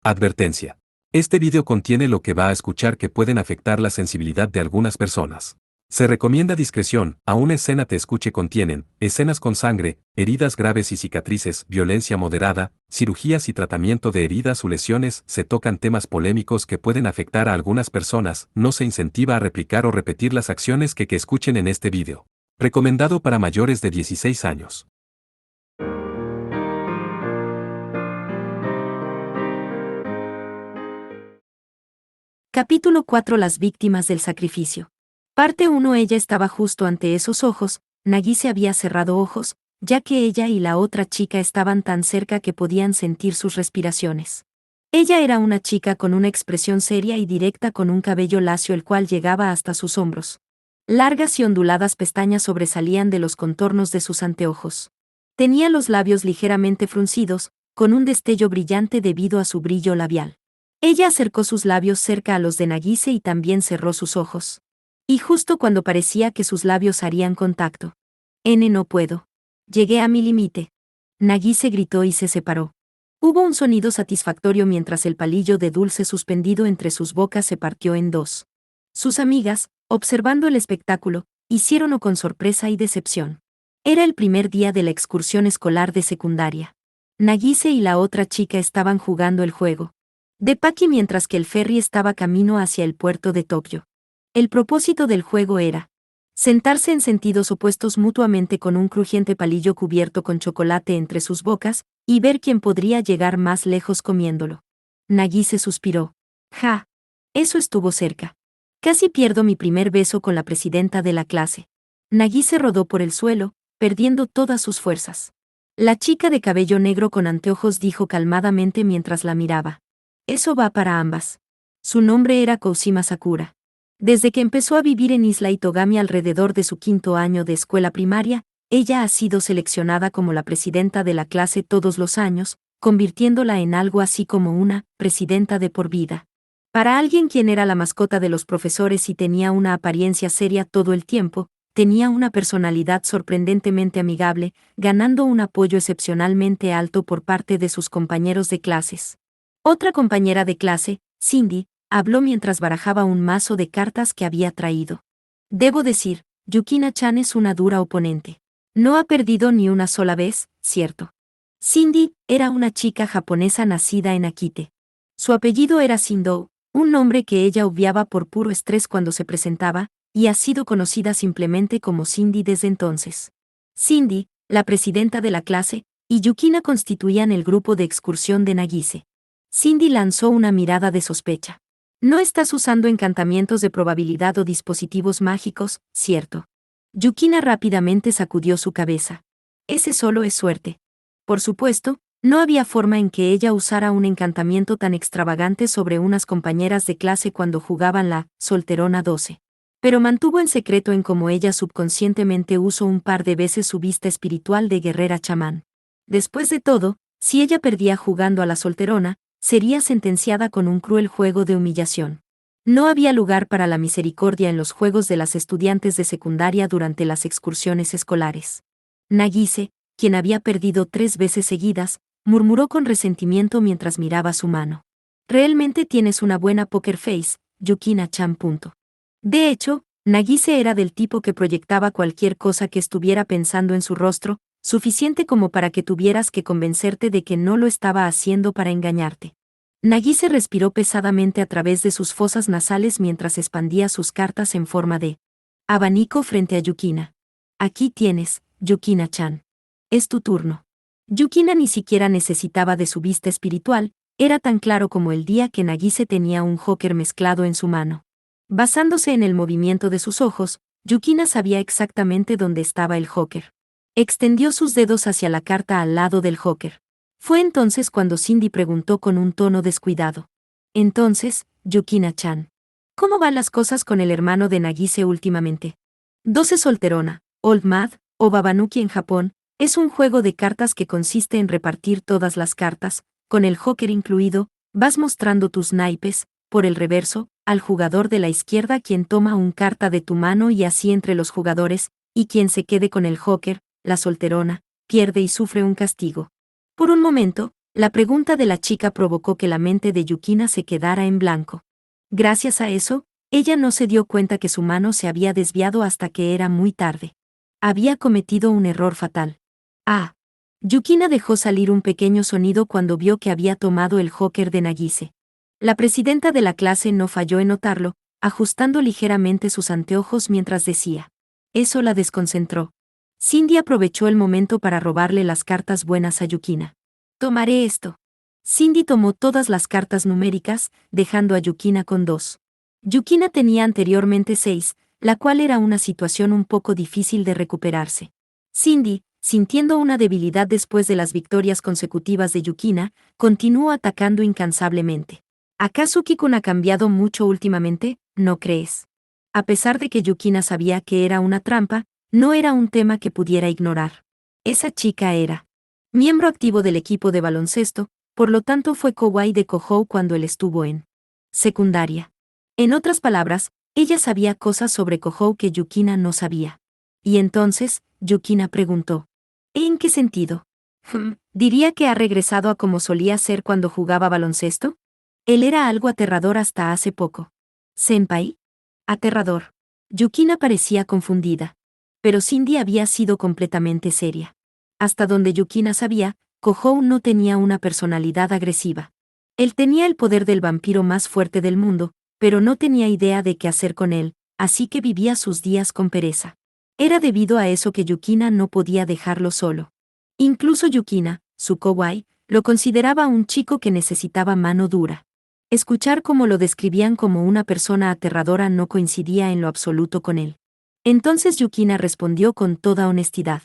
Advertencia. Este video contiene lo que va a escuchar que pueden afectar la sensibilidad de algunas personas. Se recomienda discreción, aún escena te escuche contienen, escenas con sangre, heridas graves y cicatrices, violencia moderada, cirugías y tratamiento de heridas o lesiones, se tocan temas polémicos que pueden afectar a algunas personas, no se incentiva a replicar o repetir las acciones que escuchen en este video. Recomendado para mayores de 16 años. Capítulo 4. Las víctimas del sacrificio. Parte 1. Ella estaba justo ante esos ojos. Nagise había cerrado ojos, ya que ella y la otra chica estaban tan cerca que podían sentir sus respiraciones. Ella era una chica con una expresión seria y directa, con un cabello lacio el cual llegaba hasta sus hombros. Largas y onduladas pestañas sobresalían de los contornos de sus anteojos. Tenía los labios ligeramente fruncidos, con un destello brillante debido a su brillo labial. Ella acercó sus labios cerca a los de Nagise y también cerró sus ojos. Y justo cuando parecía que sus labios harían contacto. No puedo. Llegué a mi límite. Nagise gritó y se separó. Hubo un sonido satisfactorio mientras el palillo de dulce suspendido entre sus bocas se partió en dos. Sus amigas, observando el espectáculo, hicieron con sorpresa y decepción. Era el primer día de la excursión escolar de secundaria. Nagise y la otra chica estaban jugando el juego de Paki mientras que el ferry estaba camino hacia el puerto de Tokio. El propósito del juego era sentarse en sentidos opuestos mutuamente con un crujiente palillo cubierto con chocolate entre sus bocas y ver quién podría llegar más lejos comiéndolo. Nagise suspiró. Ja. Eso estuvo cerca. Casi pierdo mi primer beso con la presidenta de la clase. Nagise rodó por el suelo, perdiendo todas sus fuerzas. La chica de cabello negro con anteojos dijo calmadamente mientras la miraba. Eso va para ambas. Su nombre era Kousima Sakura. Desde que empezó a vivir en Isla Itogami alrededor de su 5º año de escuela primaria, ella ha sido seleccionada como la presidenta de la clase todos los años, convirtiéndola en algo así como una presidenta de por vida. Para alguien quien era la mascota de los profesores y tenía una apariencia seria todo el tiempo, tenía una personalidad sorprendentemente amigable, ganando un apoyo excepcionalmente alto por parte de sus compañeros de clases. Otra compañera de clase, Cindy, habló mientras barajaba un mazo de cartas que había traído. Debo decir, Yukina-chan es una dura oponente. No ha perdido ni una sola vez, ¿cierto? Cindy era una chica japonesa nacida en Akite. Su apellido era Shindo, un nombre que ella obviaba por puro estrés cuando se presentaba, y ha sido conocida simplemente como Cindy desde entonces. Cindy, la presidenta de la clase, y Yukina constituían el grupo de excursión de Nagise. Cindy lanzó una mirada de sospecha. No estás usando encantamientos de probabilidad o dispositivos mágicos, ¿cierto? Yukina rápidamente sacudió su cabeza. Ese solo es suerte. Por supuesto, no había forma en que ella usara un encantamiento tan extravagante sobre unas compañeras de clase cuando jugaban la solterona 12. Pero mantuvo en secreto en cómo ella subconscientemente usó un par de veces su vista espiritual de guerrera chamán. Después de todo, si ella perdía jugando a la solterona, sería sentenciada con un cruel juego de humillación. No había lugar para la misericordia en los juegos de las estudiantes de secundaria durante las excursiones escolares. Nagise, quien había perdido 3 veces seguidas, murmuró con resentimiento mientras miraba su mano. Realmente tienes una buena poker face, Yukina-chan. De hecho, Nagise era del tipo que proyectaba cualquier cosa que estuviera pensando en su rostro, suficiente como para que tuvieras que convencerte de que no lo estaba haciendo para engañarte. Nagise respiró pesadamente a través de sus fosas nasales mientras expandía sus cartas en forma de abanico frente a Yukina. Aquí tienes, Yukina-chan. Es tu turno. Yukina ni siquiera necesitaba de su vista espiritual, era tan claro como el día que Nagise tenía un joker mezclado en su mano. Basándose en el movimiento de sus ojos, Yukina sabía exactamente dónde estaba el joker. Extendió sus dedos hacia la carta al lado del joker. Fue entonces cuando Cindy preguntó con un tono descuidado. Entonces, Yukina-chan, ¿cómo van las cosas con el hermano de Nagise últimamente? 12 solterona, Old Mad, o Babanuki en Japón, es un juego de cartas que consiste en repartir todas las cartas, con el joker incluido, vas mostrando tus naipes, por el reverso, al jugador de la izquierda quien toma un carta de tu mano y así entre los jugadores, y quien se quede con el joker, la solterona, pierde y sufre un castigo. Por un momento, La pregunta de la chica provocó que la mente de Yukina se quedara en blanco. Gracias a eso, ella no se dio cuenta que su mano se había desviado hasta que era muy tarde. Había cometido un error fatal. Ah. Yukina dejó salir un pequeño sonido cuando vio que había tomado el joker de Nagise. La presidenta de la clase no falló en notarlo, ajustando ligeramente sus anteojos mientras decía. Eso la desconcentró. Cindy aprovechó el momento para robarle las cartas buenas a Yukina. Tomaré esto. Cindy tomó todas las cartas numéricas, dejando a Yukina con 2. Yukina tenía anteriormente 6, la cual era una situación un poco difícil de recuperarse. Cindy, sintiendo una debilidad después de las victorias consecutivas de Yukina, continuó atacando incansablemente. ¿Acaso Kikun ha cambiado mucho últimamente? ¿No crees? A pesar de que Yukina sabía que era una trampa, no era un tema que pudiera ignorar. Esa chica era miembro activo del equipo de baloncesto, por lo tanto fue kawaii de Kohou cuando él estuvo en secundaria. En otras palabras, ella sabía cosas sobre Kohou que Yukina no sabía. Y entonces, Yukina preguntó. ¿En qué sentido? ¿Diría que ha regresado a como solía ser cuando jugaba baloncesto? Él era algo aterrador hasta hace poco. ¿Senpai? Aterrador. Yukina parecía confundida. Pero Cindy había sido completamente seria. Hasta donde Yukina sabía, Kohou no tenía una personalidad agresiva. Él tenía el poder del vampiro más fuerte del mundo, pero no tenía idea de qué hacer con él, así que vivía sus días con pereza. Era debido a eso que Yukina no podía dejarlo solo. Incluso Yukina, su kawaii, lo consideraba un chico que necesitaba mano dura. Escuchar cómo lo describían como una persona aterradora no coincidía en lo absoluto con él. Entonces Yukina respondió con toda honestidad.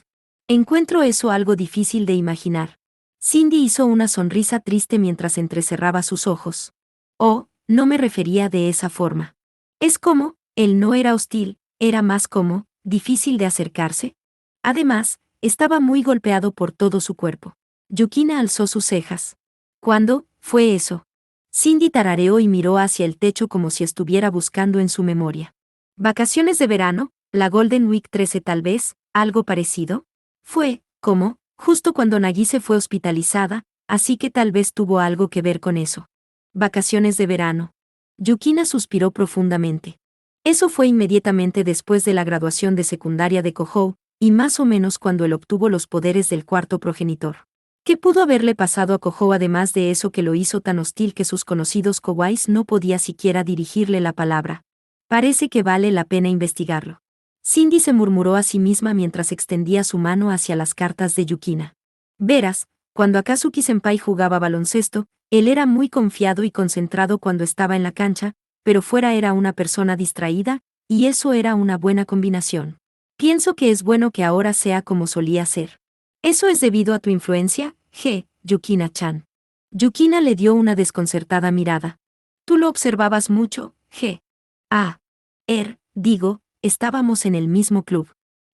Encuentro eso algo difícil de imaginar. Cindy hizo una sonrisa triste mientras entrecerraba sus ojos. Oh, no me refería de esa forma. Es como, él no era hostil, era más como, difícil de acercarse. Además, estaba muy golpeado por todo su cuerpo. Yukina alzó sus cejas. ¿Cuándo fue eso? Cindy tarareó y miró hacia el techo como si estuviera buscando en su memoria. ¿Vacaciones de verano? ¿La Golden Week 13 tal vez? ¿Algo parecido? Fue, como, justo cuando Nagise fue hospitalizada, así que tal vez tuvo algo que ver con eso. Vacaciones de verano. Yukina suspiró profundamente. Eso fue inmediatamente después de la graduación de secundaria de Kohou, y más o menos cuando él obtuvo los poderes del cuarto progenitor. ¿Qué pudo haberle pasado a Kohou además de eso que lo hizo tan hostil que sus conocidos kawaiis no podía siquiera dirigirle la palabra? Parece que vale la pena investigarlo. Cindy se murmuró a sí misma mientras extendía su mano hacia las cartas de Yukina. Verás, cuando Akatsuki-senpai jugaba baloncesto, él era muy confiado y concentrado cuando estaba en la cancha, pero fuera era una persona distraída, y eso era una buena combinación. Pienso que es bueno que ahora sea como solía ser. ¿Eso es debido a tu influencia, Yukina-chan? Yukina le dio una desconcertada mirada. Tú lo observabas mucho, Ah. Digo, estábamos en el mismo club.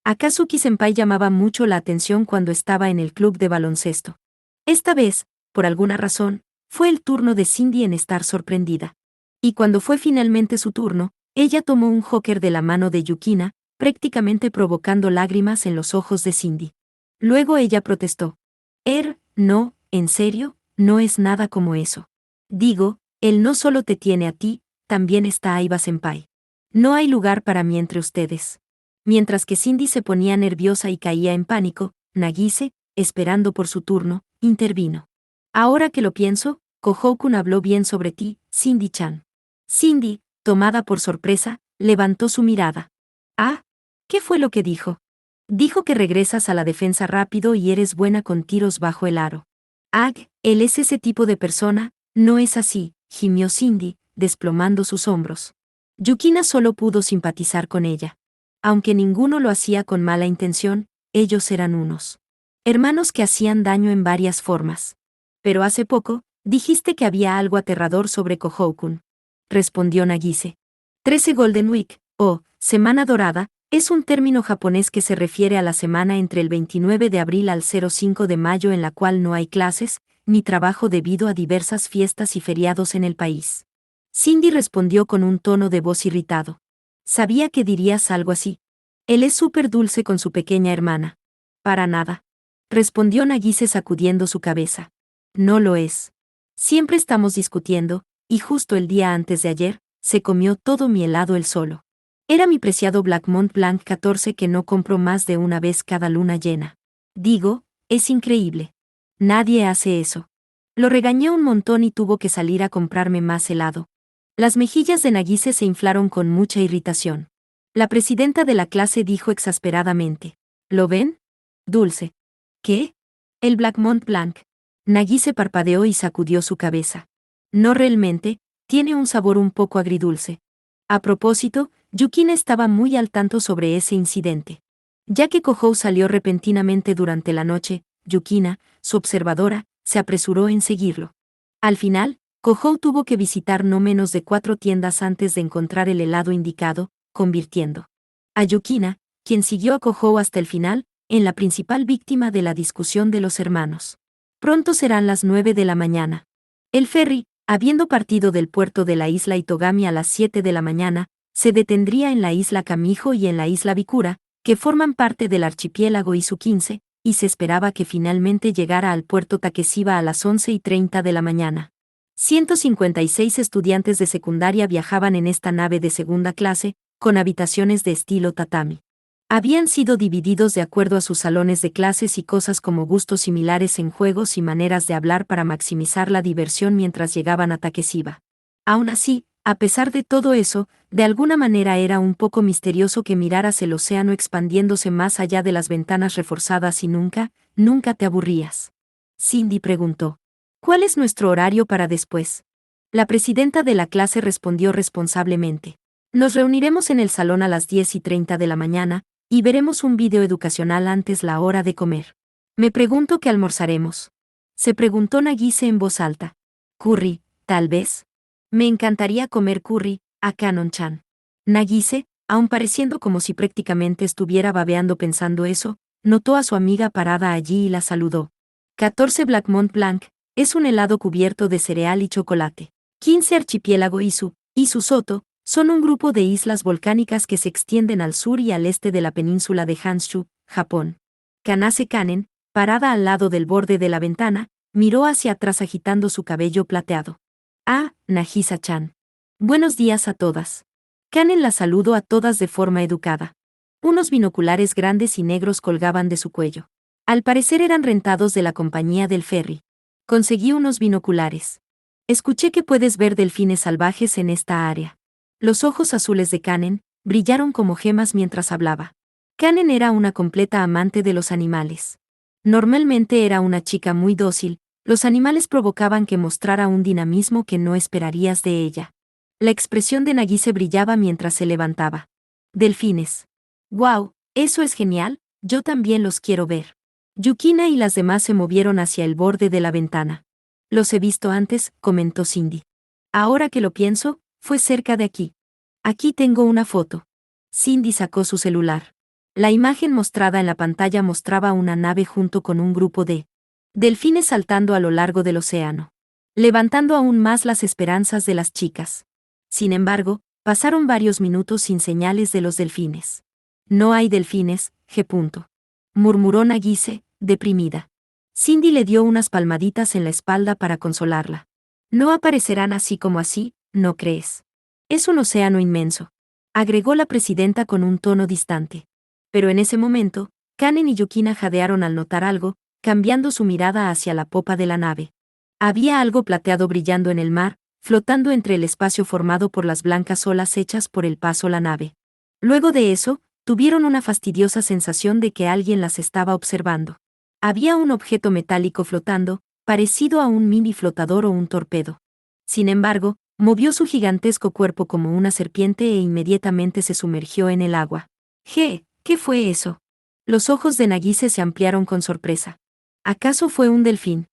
Akatsuki-senpai llamaba mucho la atención cuando estaba en el club de baloncesto. Esta vez, por alguna razón, fue el turno de Cindy en estar sorprendida. Y cuando fue finalmente su turno, ella tomó un joker de la mano de Yukina, prácticamente provocando lágrimas en los ojos de Cindy. Luego ella protestó. No, en serio, no es nada como eso. Digo, él no solo te tiene a ti, también está Aiba-senpai. No hay lugar para mí entre ustedes. Mientras que Cindy se ponía nerviosa y caía en pánico, Nagise, esperando por su turno, intervino. Ahora que lo pienso, Kohou-kun habló bien sobre ti, Cindy-chan. Cindy, tomada por sorpresa, levantó su mirada. Ah, ¿qué fue lo que dijo? Dijo que regresas a la defensa rápido y eres buena con tiros bajo el aro. Él es ese tipo de persona, no es así, gimió Cindy, desplomando sus hombros. Yukina solo pudo simpatizar con ella. Aunque ninguno lo hacía con mala intención, ellos eran unos hermanos que hacían daño en varias formas. Pero hace poco, dijiste que había algo aterrador sobre Kohou-kun. Respondió Nagise. 13 Golden Week, o Semana Dorada, es un término japonés que se refiere a la semana entre el 29 de abril al 05 de mayo en la cual no hay clases, ni trabajo debido a diversas fiestas y feriados en el país. Cindy respondió con un tono de voz irritado. Sabía que dirías algo así. Él es súper dulce con su pequeña hermana. Para nada. Respondió Nagise sacudiendo su cabeza. No lo es. Siempre estamos discutiendo, y justo el día antes de ayer, se comió todo mi helado él solo. Era mi preciado Black Mont Blanc 14 que no compro más de una vez cada luna llena. Digo, es increíble. Nadie hace eso. Lo regañé un montón y tuvo que salir a comprarme más helado. Las mejillas de Nagise se inflaron con mucha irritación. La presidenta de la clase dijo exasperadamente: ¿Lo ven? Dulce. ¿Qué? El Black Mont Blanc. Nagise parpadeó y sacudió su cabeza. No realmente, tiene un sabor un poco agridulce. A propósito, Yukina estaba muy al tanto sobre ese incidente. Ya que Kohou salió repentinamente durante la noche, Yukina, su observadora, se apresuró en seguirlo. Al final, Kohou tuvo que visitar no menos de 4 tiendas antes de encontrar el helado indicado, convirtiendo a Yukina, quien siguió a Kohou hasta el final, en la principal víctima de la discusión de los hermanos. Pronto serán las 9 de la mañana. El ferry, habiendo partido del puerto de la isla Itogami a las 7 de la mañana, se detendría en la isla Kamijo y en la isla Bikura, que forman parte del archipiélago Izu 15, y se esperaba que finalmente llegara al puerto Takeshiba a las 11:30 de la mañana. 156 estudiantes de secundaria viajaban en esta nave de segunda clase, con habitaciones de estilo tatami. Habían sido divididos de acuerdo a sus salones de clases y cosas como gustos similares en juegos y maneras de hablar para maximizar la diversión mientras llegaban a Takeshiba. Aún así, a pesar de todo eso, de alguna manera era un poco misterioso que miraras el océano expandiéndose más allá de las ventanas reforzadas y nunca te aburrías. Cindy preguntó: ¿Cuál es nuestro horario para después? La presidenta de la clase respondió responsablemente: Nos reuniremos en el salón a las 10:30 de la mañana, y veremos un video educacional antes la hora de comer. Me pregunto qué almorzaremos. Se preguntó Nagise en voz alta. Curry, tal vez. Me encantaría comer curry, a Kanon-chan. Nagise, aun pareciendo como si prácticamente estuviera babeando pensando eso, notó a su amiga parada allí y la saludó. 14 Black Mont Blanc, es un helado cubierto de cereal y chocolate. 15 Archipiélago Izu Soto, son un grupo de islas volcánicas que se extienden al sur y al este de la península de Honshu, Japón. Kanase Kanen, parada al lado del borde de la ventana, miró hacia atrás agitando su cabello plateado. Ah, Nagisa-chan. Buenos días a todas. Kanen la saludó a todas de forma educada. Unos binoculares grandes y negros colgaban de su cuello. Al parecer eran rentados de la compañía del ferry. Conseguí unos binoculares. Escuché que puedes ver delfines salvajes en esta área. Los ojos azules de Kanen brillaron como gemas mientras hablaba. Kanen era una completa amante de los animales. Normalmente era una chica muy dócil, los animales provocaban que mostrara un dinamismo que no esperarías de ella. La expresión de Nagise brillaba mientras se levantaba. Delfines. ¡Guau! Eso es genial, yo también los quiero ver. Yukina y las demás se movieron hacia el borde de la ventana. Los he visto antes, comentó Cindy. Ahora que lo pienso, fue cerca de aquí. Aquí tengo una foto. Cindy sacó su celular. La imagen mostrada en la pantalla mostraba una nave junto con un grupo de delfines saltando a lo largo del océano, levantando aún más las esperanzas de las chicas. Sin embargo, pasaron varios minutos sin señales de los delfines. No hay delfines, G. Murmuró Nagise, deprimida. Cindy le dio unas palmaditas en la espalda para consolarla. No aparecerán así como así, ¿no crees? Es un océano inmenso, agregó la presidenta con un tono distante. Pero en ese momento, Kanen y Yukina jadearon al notar algo, cambiando su mirada hacia la popa de la nave. Había algo plateado brillando en el mar, flotando entre el espacio formado por las blancas olas hechas por el paso la nave. Luego de eso, tuvieron una fastidiosa sensación de que alguien las estaba observando. Había un objeto metálico flotando, parecido a un mini flotador o un torpedo. Sin embargo, movió su gigantesco cuerpo como una serpiente e inmediatamente se sumergió en el agua. ¿Qué fue eso? Los ojos de Nagise se ampliaron con sorpresa. ¿Acaso fue un delfín?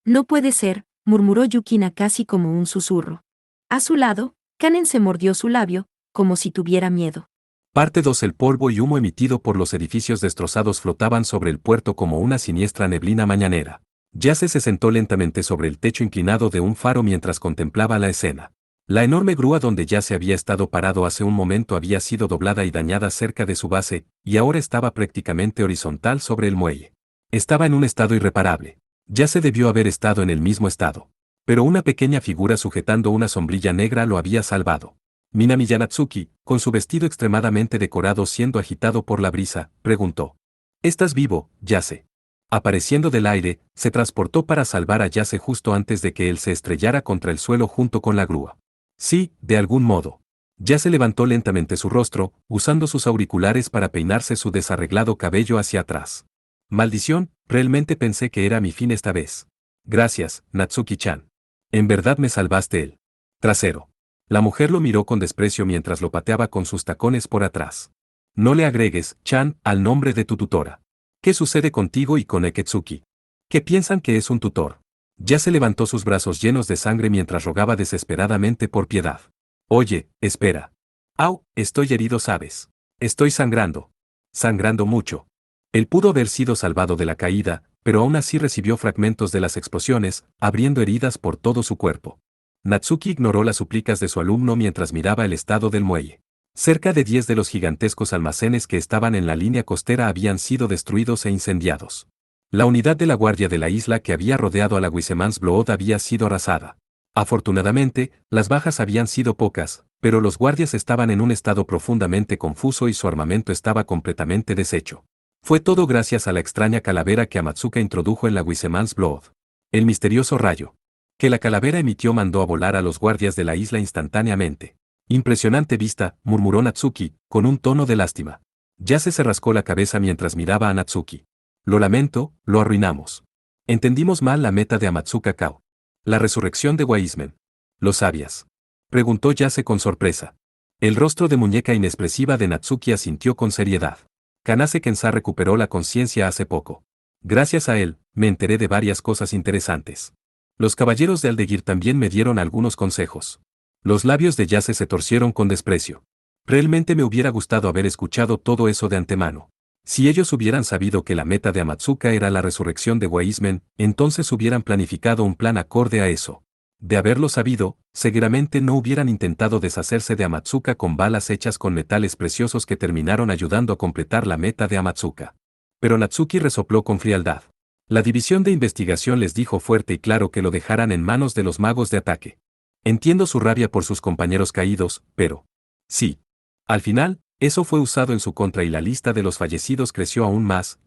No puede ser, murmuró Yukina casi como un susurro. A su lado, Kanen se mordió su labio, como si tuviera miedo. Parte 2. El polvo y humo emitido por los edificios destrozados flotaban sobre el puerto como una siniestra neblina mañanera. Yase se sentó lentamente sobre el techo inclinado de un faro mientras contemplaba la escena. La enorme grúa donde Yase había estado parado hace un momento había sido doblada y dañada cerca de su base, y ahora estaba prácticamente horizontal sobre el muelle. Estaba en un estado irreparable. Yase debió haber estado en el mismo estado. Pero una pequeña figura sujetando una sombrilla negra lo había salvado. Minami Yanatsuki, con su vestido extremadamente decorado siendo agitado por la brisa, preguntó. ¿Estás vivo, Yase? Apareciendo del aire, se transportó para salvar a Yase justo antes de que él se estrellara contra el suelo junto con la grúa. Sí, de algún modo. Yase levantó lentamente su rostro, usando sus auriculares para peinarse su desarreglado cabello hacia atrás. Maldición, realmente pensé que era mi fin esta vez. Gracias, Natsuki-chan. En verdad me salvaste el trasero. La mujer lo miró con desprecio mientras lo pateaba con sus tacones por atrás. No le agregues, Chan, al nombre de tu tutora. ¿Qué sucede contigo y con Eketsuki? ¿Qué piensan que es un tutor? Ya se levantó sus brazos llenos de sangre mientras rogaba desesperadamente por piedad. Oye, espera. Au, estoy herido, ¿sabes? Estoy sangrando. Sangrando mucho. Él pudo haber sido salvado de la caída, pero aún así recibió fragmentos de las explosiones, abriendo heridas por todo su cuerpo. Natsuki ignoró las súplicas de su alumno mientras miraba el estado del muelle. Cerca de 10 de los gigantescos almacenes que estaban en la línea costera habían sido destruidos e incendiados. La unidad de la guardia de la isla que había rodeado a la Wisemansblod había sido arrasada. Afortunadamente, las bajas habían sido pocas, pero los guardias estaban en un estado profundamente confuso y su armamento estaba completamente deshecho. Fue todo gracias a la extraña calavera que Amatsuka introdujo en la Wisemansblod. El misterioso rayo que la calavera emitió mandó a volar a los guardias de la isla instantáneamente. Impresionante vista, murmuró Natsuki, con un tono de lástima. Yase se rascó la cabeza mientras miraba a Natsuki. Lo lamento, lo arruinamos. Entendimos mal la meta de Amatsuka Kao. La resurrección de Wiseman. ¿Lo sabías? Preguntó Yase con sorpresa. El rostro de muñeca inexpresiva de Natsuki asintió con seriedad. Kanase Kensa recuperó la conciencia hace poco. Gracias a él, me enteré de varias cosas interesantes. Los caballeros de Aldeguir también me dieron algunos consejos. Los labios de Yase se torcieron con desprecio. Realmente me hubiera gustado haber escuchado todo eso de antemano. Si ellos hubieran sabido que la meta de Amatsuka era la resurrección de Wiseman, entonces hubieran planificado un plan acorde a eso. De haberlo sabido, seguramente no hubieran intentado deshacerse de Amatsuka con balas hechas con metales preciosos que terminaron ayudando a completar la meta de Amatsuka. Pero Natsuki resopló con frialdad. La división de investigación les dijo fuerte y claro que lo dejaran en manos de los magos de ataque. Entiendo su rabia por sus compañeros caídos, pero... sí. Al final, eso fue usado en su contra y la lista de los fallecidos creció aún más,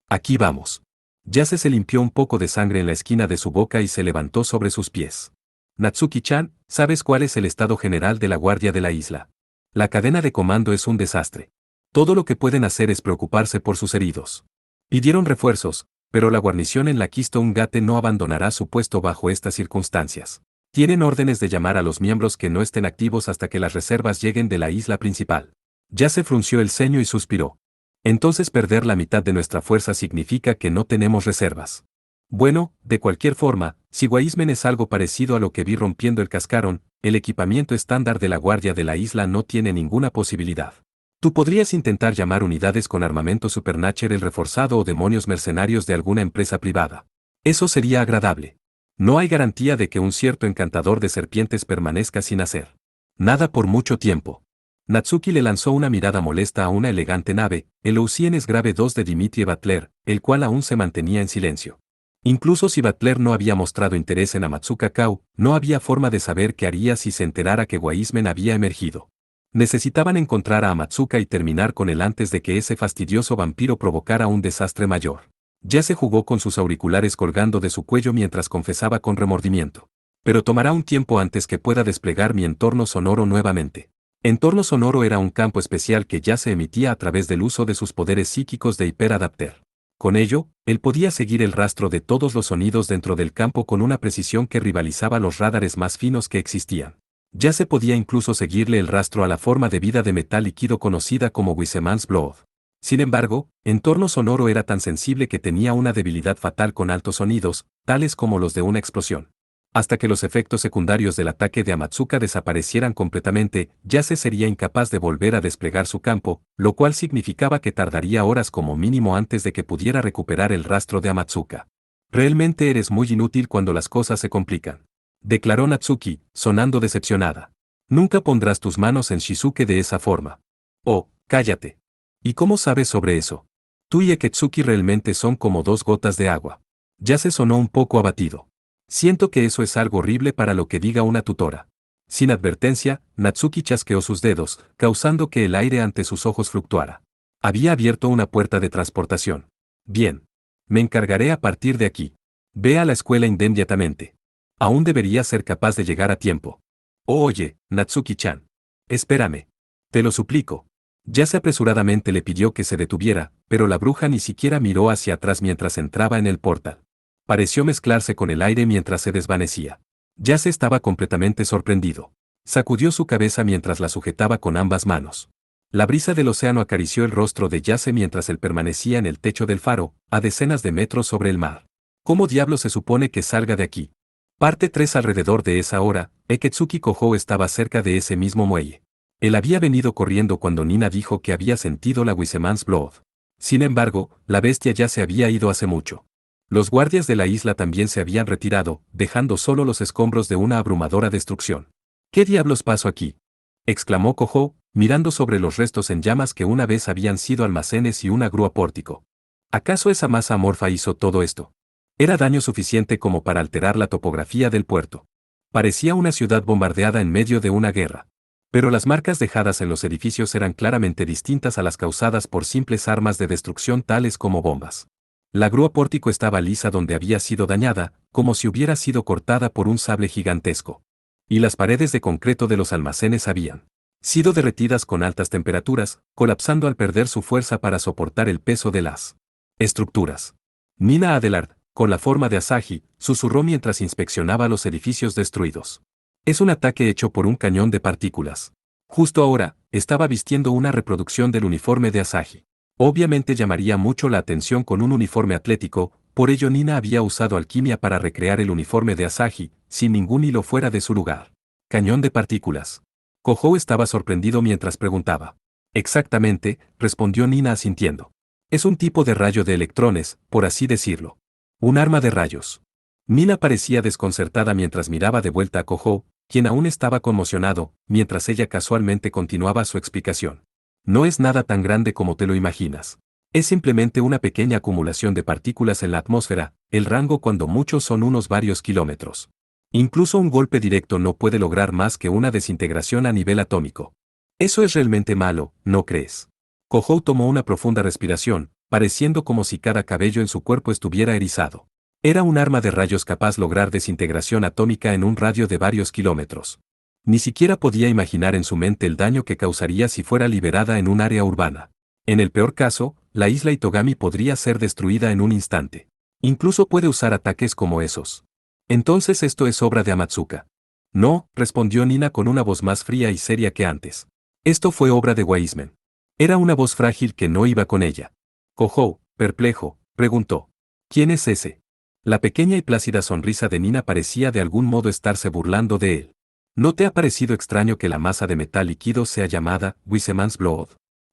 Aquí vamos. Yase se limpió un poco de sangre en la esquina de su boca y se levantó sobre sus pies. Natsuki-chan, ¿sabes cuál es el estado general de la guardia de la isla? La cadena de comando es un desastre. Todo lo que pueden hacer es preocuparse por sus heridos. Pidieron refuerzos, pero la guarnición en la Keystone Gate no abandonará su puesto bajo estas circunstancias. Tienen órdenes de llamar a los miembros que no estén activos hasta que las reservas lleguen de la isla principal. Yase frunció el ceño y suspiró. Entonces perder la mitad de nuestra fuerza significa que no tenemos reservas. Bueno, de cualquier forma, si Wiseman es algo parecido a lo que vi rompiendo el cascarón, el equipamiento estándar de la guardia de la isla no tiene ninguna posibilidad. Tú podrías intentar llamar unidades con armamento Supernatural reforzado o demonios mercenarios de alguna empresa privada. Eso sería agradable. No hay garantía de que un cierto encantador de serpientes permanezca sin hacer nada por mucho tiempo. Natsuki le lanzó una mirada molesta a una elegante nave, el Oceanus Grave 2 de Dimitri Butler, el cual aún se mantenía en silencio. Incluso si Butler no había mostrado interés en Amatsuka Kao, no había forma de saber qué haría si se enterara que Wiseman había emergido. Necesitaban encontrar a Amatsuka y terminar con él antes de que ese fastidioso vampiro provocara un desastre mayor. Ya se jugó con sus auriculares colgando de su cuello mientras confesaba con remordimiento. Pero tomará un tiempo antes que pueda desplegar mi entorno sonoro nuevamente. Entorno sonoro era un campo especial que ya se emitía a través del uso de sus poderes psíquicos de hiperadapter. Con ello, él podía seguir el rastro de todos los sonidos dentro del campo con una precisión que rivalizaba los radares más finos que existían. Ya se podía incluso seguirle el rastro a la forma de vida de metal líquido conocida como Wisemansblod. Sin embargo, entorno sonoro era tan sensible que tenía una debilidad fatal con altos sonidos, tales como los de una explosión. Hasta que los efectos secundarios del ataque de Amatsuka desaparecieran completamente, Yase sería incapaz de volver a desplegar su campo, lo cual significaba que tardaría horas como mínimo antes de que pudiera recuperar el rastro de Amatsuka. Realmente eres muy inútil cuando las cosas se complican, declaró Natsuki, sonando decepcionada. Nunca pondrás tus manos en Shizuke de esa forma. Oh, cállate. ¿Y cómo sabes sobre eso? Tú y Eketsuki realmente son como dos gotas de agua. Ya se sonó un poco abatido. Siento que eso es algo horrible para lo que diga una tutora. Sin advertencia, Natsuki chasqueó sus dedos, causando que el aire ante sus ojos fluctuara. Había abierto una puerta de transportación. Bien. Me encargaré a partir de aquí. Ve a la escuela inmediatamente. Aún debería ser capaz de llegar a tiempo. Oye, Natsuki-chan. Espérame. Te lo suplico. Yase apresuradamente le pidió que se detuviera, pero la bruja ni siquiera miró hacia atrás mientras entraba en el portal. Pareció mezclarse con el aire mientras se desvanecía. Yase estaba completamente sorprendido. Sacudió su cabeza mientras la sujetaba con ambas manos. La brisa del océano acarició el rostro de Yase mientras él permanecía en el techo del faro, a decenas de metros sobre el mar. ¿Cómo diablos se supone que salga de aquí? Parte 3. Alrededor de esa hora, Eketsuki Kohou estaba cerca de ese mismo muelle. Él había venido corriendo cuando Nina dijo que había sentido la Wiseman's Blood. Sin embargo, la bestia ya se había ido hace mucho. Los guardias de la isla también se habían retirado, dejando solo los escombros de una abrumadora destrucción. ¿Qué diablos pasó aquí?, exclamó Kohou, mirando sobre los restos en llamas que una vez habían sido almacenes y una grúa pórtico. ¿Acaso esa masa amorfa hizo todo esto? Era daño suficiente como para alterar la topografía del puerto. Parecía una ciudad bombardeada en medio de una guerra. Pero las marcas dejadas en los edificios eran claramente distintas a las causadas por simples armas de destrucción tales como bombas. La grúa pórtico estaba lisa donde había sido dañada, como si hubiera sido cortada por un sable gigantesco. Y las paredes de concreto de los almacenes habían sido derretidas con altas temperaturas, colapsando al perder su fuerza para soportar el peso de las estructuras. Nina Adelard, con la forma de Asahi, susurró mientras inspeccionaba los edificios destruidos. Es un ataque hecho por un cañón de partículas. Justo ahora, estaba vistiendo una reproducción del uniforme de Asahi. Obviamente llamaría mucho la atención con un uniforme atlético, por ello Nina había usado alquimia para recrear el uniforme de Asahi, sin ningún hilo fuera de su lugar. Cañón de partículas. Kohou estaba sorprendido mientras preguntaba. Exactamente, respondió Nina asintiendo. Es un tipo de rayo de electrones, por así decirlo. Un arma de rayos. Nina parecía desconcertada mientras miraba de vuelta a Kohou, quien aún estaba conmocionado, mientras ella casualmente continuaba su explicación. No es nada tan grande como te lo imaginas. Es simplemente una pequeña acumulación de partículas en la atmósfera, el rango cuando mucho son unos varios kilómetros. Incluso un golpe directo no puede lograr más que una desintegración a nivel atómico. Eso es realmente malo, ¿no crees? Kohou tomó una profunda respiración, pareciendo como si cada cabello en su cuerpo estuviera erizado. Era un arma de rayos capaz de lograr desintegración atómica en un radio de varios kilómetros. Ni siquiera podía imaginar en su mente el daño que causaría si fuera liberada en un área urbana. En el peor caso, la isla Itogami podría ser destruida en un instante. Incluso puede usar ataques como esos. Entonces esto es obra de Amatsuka. No, respondió Nina con una voz más fría y seria que antes. Esto fue obra de Wiseman. Era una voz frágil que no iba con ella. Kohou, perplejo, preguntó. ¿Quién es ese? La pequeña y plácida sonrisa de Nina parecía de algún modo estarse burlando de él. ¿No te ha parecido extraño que la masa de metal líquido sea llamada Wiseman's Blood?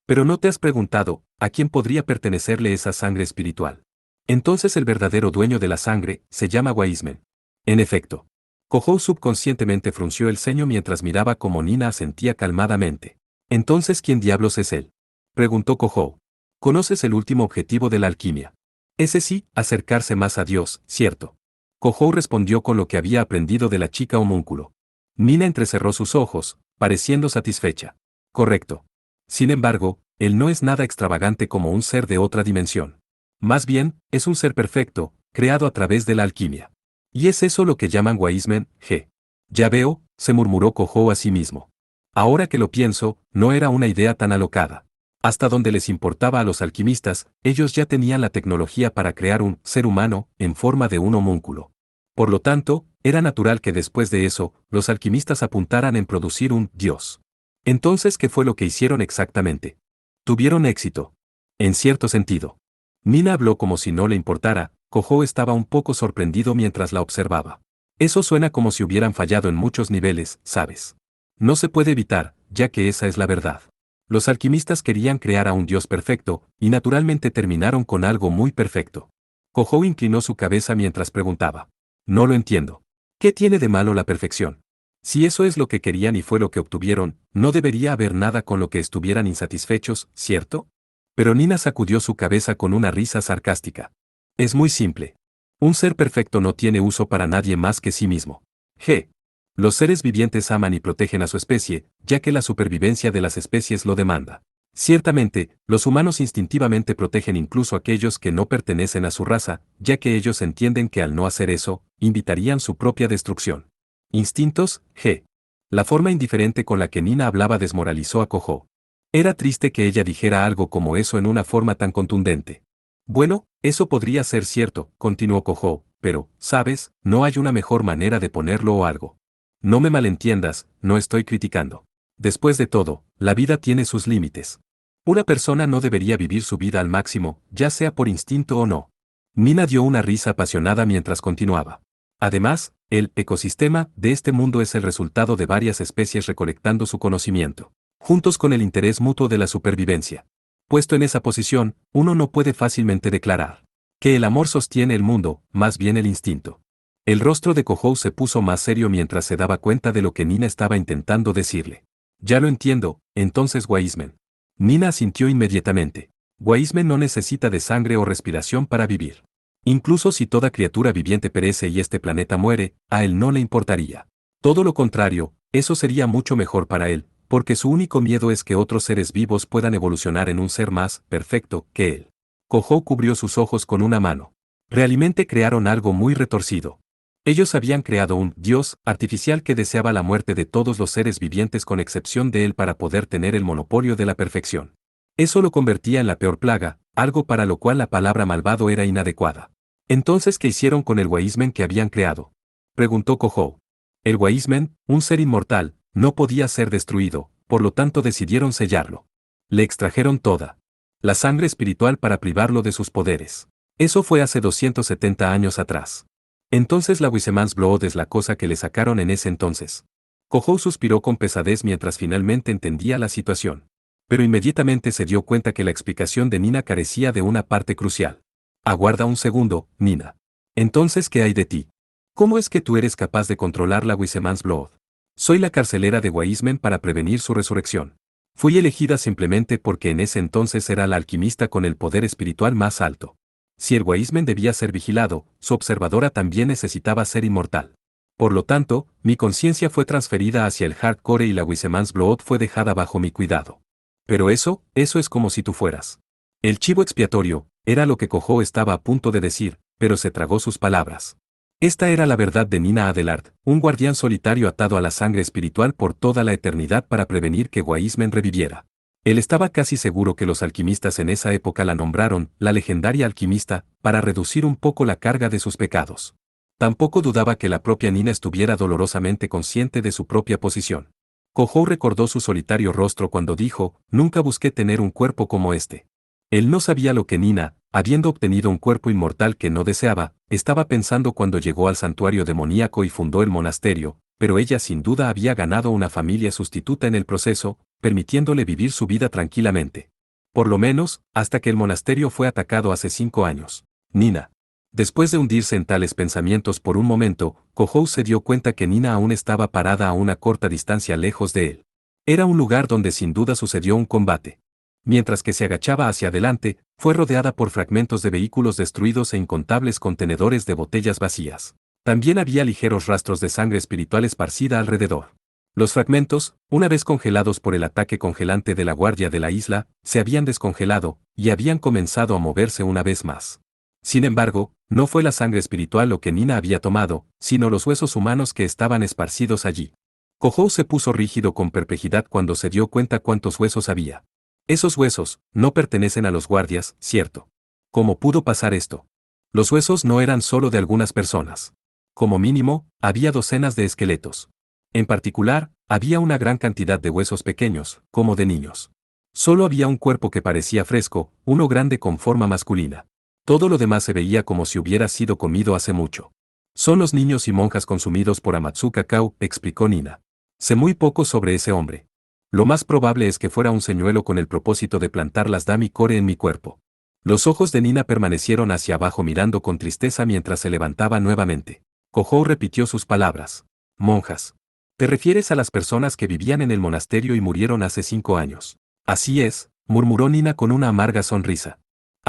Pero no te has preguntado, ¿a quién podría pertenecerle esa sangre espiritual? Entonces el verdadero dueño de la sangre se llama Wiseman. En efecto. Kohou subconscientemente frunció el ceño mientras miraba cómo Nina asentía calmadamente. ¿Entonces quién diablos es él?, preguntó Kohou. ¿Conoces el último objetivo de la alquimia? Ese sí, acercarse más a Dios, ¿cierto? Kohou respondió con lo que había aprendido de la chica homúnculo. Nina entrecerró sus ojos, pareciendo satisfecha. Correcto. Sin embargo, él no es nada extravagante como un ser de otra dimensión. Más bien, es un ser perfecto, creado a través de la alquimia. Y es eso lo que llaman Wiseman, G. Ya veo, se murmuró Kohou a sí mismo. Ahora que lo pienso, no era una idea tan alocada. Hasta donde les importaba a los alquimistas, ellos ya tenían la tecnología para crear un ser humano en forma de un homúnculo. Por lo tanto, era natural que después de eso, los alquimistas apuntaran en producir un dios. Entonces, ¿qué fue lo que hicieron exactamente? Tuvieron éxito. En cierto sentido. Nina habló como si no le importara. Kohou estaba un poco sorprendido mientras la observaba. Eso suena como si hubieran fallado en muchos niveles, ¿sabes? No se puede evitar, ya que esa es la verdad. Los alquimistas querían crear a un dios perfecto, y naturalmente terminaron con algo muy perfecto. Kohou inclinó su cabeza mientras preguntaba. No lo entiendo. ¿Qué tiene de malo la perfección? Si eso es lo que querían y fue lo que obtuvieron, no debería haber nada con lo que estuvieran insatisfechos, ¿cierto? Pero Nina sacudió su cabeza con una risa sarcástica. Es muy simple. Un ser perfecto no tiene uso para nadie más que sí mismo. G. Los seres vivientes aman y protegen a su especie, ya que la supervivencia de las especies lo demanda. Ciertamente, los humanos instintivamente protegen incluso a aquellos que no pertenecen a su raza, ya que ellos entienden que al no hacer eso, invitarían su propia destrucción. Instintos, G. La forma indiferente con la que Nina hablaba desmoralizó a Kojou. Era triste que ella dijera algo como eso en una forma tan contundente. Bueno, eso podría ser cierto, continuó Kojou, pero, ¿sabes? No hay una mejor manera de ponerlo o algo. No me malentiendas, no estoy criticando. Después de todo, la vida tiene sus límites. Una persona no debería vivir su vida al máximo, ya sea por instinto o no. Nina dio una risa apasionada mientras continuaba. Además, el ecosistema de este mundo es el resultado de varias especies recolectando su conocimiento, juntos con el interés mutuo de la supervivencia. Puesto en esa posición, uno no puede fácilmente declarar que el amor sostiene el mundo, más bien el instinto. El rostro de Kojou se puso más serio mientras se daba cuenta de lo que Nina estaba intentando decirle. Ya lo entiendo, entonces Wiseman. Nina asintió inmediatamente. Wiseman no necesita de sangre o respiración para vivir. Incluso si toda criatura viviente perece y este planeta muere, a él no le importaría. Todo lo contrario, eso sería mucho mejor para él, porque su único miedo es que otros seres vivos puedan evolucionar en un ser más perfecto que él. Kojou cubrió sus ojos con una mano. Realmente crearon algo muy retorcido. Ellos habían creado un dios artificial que deseaba la muerte de todos los seres vivientes con excepción de él para poder tener el monopolio de la perfección. Eso lo convertía en la peor plaga, algo para lo cual la palabra malvado era inadecuada. Entonces, ¿qué hicieron con el Wiseman que habían creado? Preguntó Kojou. El Wiseman, un ser inmortal, no podía ser destruido, por lo tanto decidieron sellarlo. Le extrajeron toda la sangre espiritual para privarlo de sus poderes. Eso fue hace 270 años atrás. Entonces la Wiseman's Blood es la cosa que le sacaron en ese entonces. Kojou suspiró con pesadez mientras finalmente entendía la situación. Pero inmediatamente se dio cuenta que la explicación de Nina carecía de una parte crucial. Aguarda un segundo, Nina. Entonces, ¿qué hay de ti? ¿Cómo es que tú eres capaz de controlar la Wiseman's Blood? Soy la carcelera de Wiseman para prevenir su resurrección. Fui elegida simplemente porque en ese entonces era la alquimista con el poder espiritual más alto. Si el Wiseman debía ser vigilado, su observadora también necesitaba ser inmortal. Por lo tanto, mi conciencia fue transferida hacia el hardcore y la Wiseman's Blood fue dejada bajo mi cuidado. Pero eso es como si tú fueras el chivo expiatorio, era lo que Kojou estaba a punto de decir, pero se tragó sus palabras. Esta era la verdad de Nina Adelard, un guardián solitario atado a la sangre espiritual por toda la eternidad para prevenir que Wiseman reviviera. Él estaba casi seguro que los alquimistas en esa época la nombraron la legendaria alquimista para reducir un poco la carga de sus pecados. Tampoco dudaba que la propia Nina estuviera dolorosamente consciente de su propia posición. Kojou recordó su solitario rostro cuando dijo, nunca busqué tener un cuerpo como este. Él no sabía lo que Nina, habiendo obtenido un cuerpo inmortal que no deseaba, estaba pensando cuando llegó al santuario demoníaco y fundó el monasterio, pero ella sin duda había ganado una familia sustituta en el proceso, permitiéndole vivir su vida tranquilamente. Por lo menos, hasta que el monasterio fue atacado hace 5 años. Nina. Después de hundirse en tales pensamientos por un momento, Kojou se dio cuenta que Nina aún estaba parada a una corta distancia lejos de él. Era un lugar donde sin duda sucedió un combate. Mientras que se agachaba hacia adelante, fue rodeada por fragmentos de vehículos destruidos e incontables contenedores de botellas vacías. También había ligeros rastros de sangre espiritual esparcida alrededor. Los fragmentos, una vez congelados por el ataque congelante de la guardia de la isla, se habían descongelado, y habían comenzado a moverse una vez más. Sin embargo, no fue la sangre espiritual lo que Nina había tomado, sino los huesos humanos que estaban esparcidos allí. Kojou se puso rígido con perplejidad cuando se dio cuenta cuántos huesos había. Esos huesos no pertenecen a los guardias, ¿cierto? ¿Cómo pudo pasar esto? Los huesos no eran solo de algunas personas. Como mínimo, había docenas de esqueletos. En particular, había una gran cantidad de huesos pequeños, como de niños. Solo había un cuerpo que parecía fresco, uno grande con forma masculina. Todo lo demás se veía como si hubiera sido comido hace mucho. Son los niños y monjas consumidos por Amatsuka Kao, explicó Nina. Sé muy poco sobre ese hombre. Lo más probable es que fuera un señuelo con el propósito de plantar las Dami Core en mi cuerpo. Los ojos de Nina permanecieron hacia abajo mirando con tristeza mientras se levantaba nuevamente. Kojou repitió sus palabras. Monjas. ¿Te refieres a las personas que vivían en el monasterio y murieron hace 5 años? Así es, murmuró Nina con una amarga sonrisa.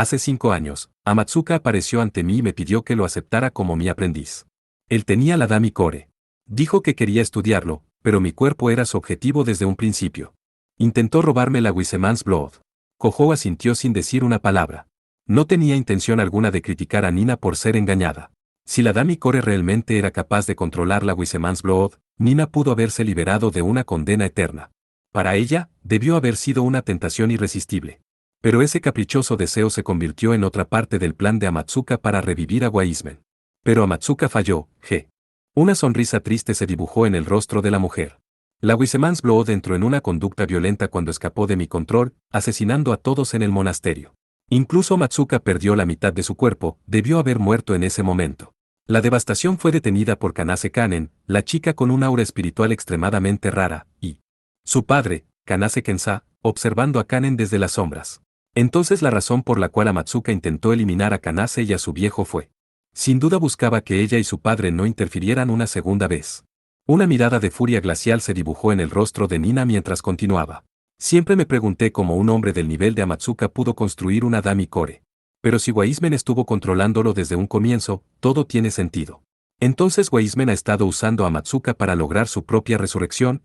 Hace 5 años, Amatsuka apareció ante mí y me pidió que lo aceptara como mi aprendiz. Él tenía la Dami Core. Dijo que quería estudiarlo, pero mi cuerpo era su objetivo desde un principio. Intentó robarme la Wiseman's Blood. Kohou asintió sin decir una palabra. No tenía intención alguna de criticar a Nina por ser engañada. Si la Dami Core realmente era capaz de controlar la Wiseman's Blood, Nina pudo haberse liberado de una condena eterna. Para ella, debió haber sido una tentación irresistible. Pero ese caprichoso deseo se convirtió en otra parte del plan de Amatsuka para revivir a Wiseman. Pero Amatsuka falló, Una sonrisa triste se dibujó en el rostro de la mujer. La Wiseman's Blood entró en una conducta violenta cuando escapó de mi control, asesinando a todos en el monasterio. Incluso Amatsuka perdió la mitad de su cuerpo, debió haber muerto en ese momento. La devastación fue detenida por Kanase Kanen, la chica con un aura espiritual extremadamente rara, y su padre, Kanase Kensa, observando a Kanen desde las sombras. Entonces la razón por la cual Amatsuka intentó eliminar a Kanase y a su viejo fue. Sin duda buscaba que ella y su padre no interfirieran una segunda vez. Una mirada de furia glacial se dibujó en el rostro de Nina mientras continuaba. Siempre me pregunté cómo un hombre del nivel de Amatsuka pudo construir una Dami Core. Pero si Wiseman estuvo controlándolo desde un comienzo, todo tiene sentido. Entonces Wiseman ha estado usando a Amatsuka para lograr su propia resurrección,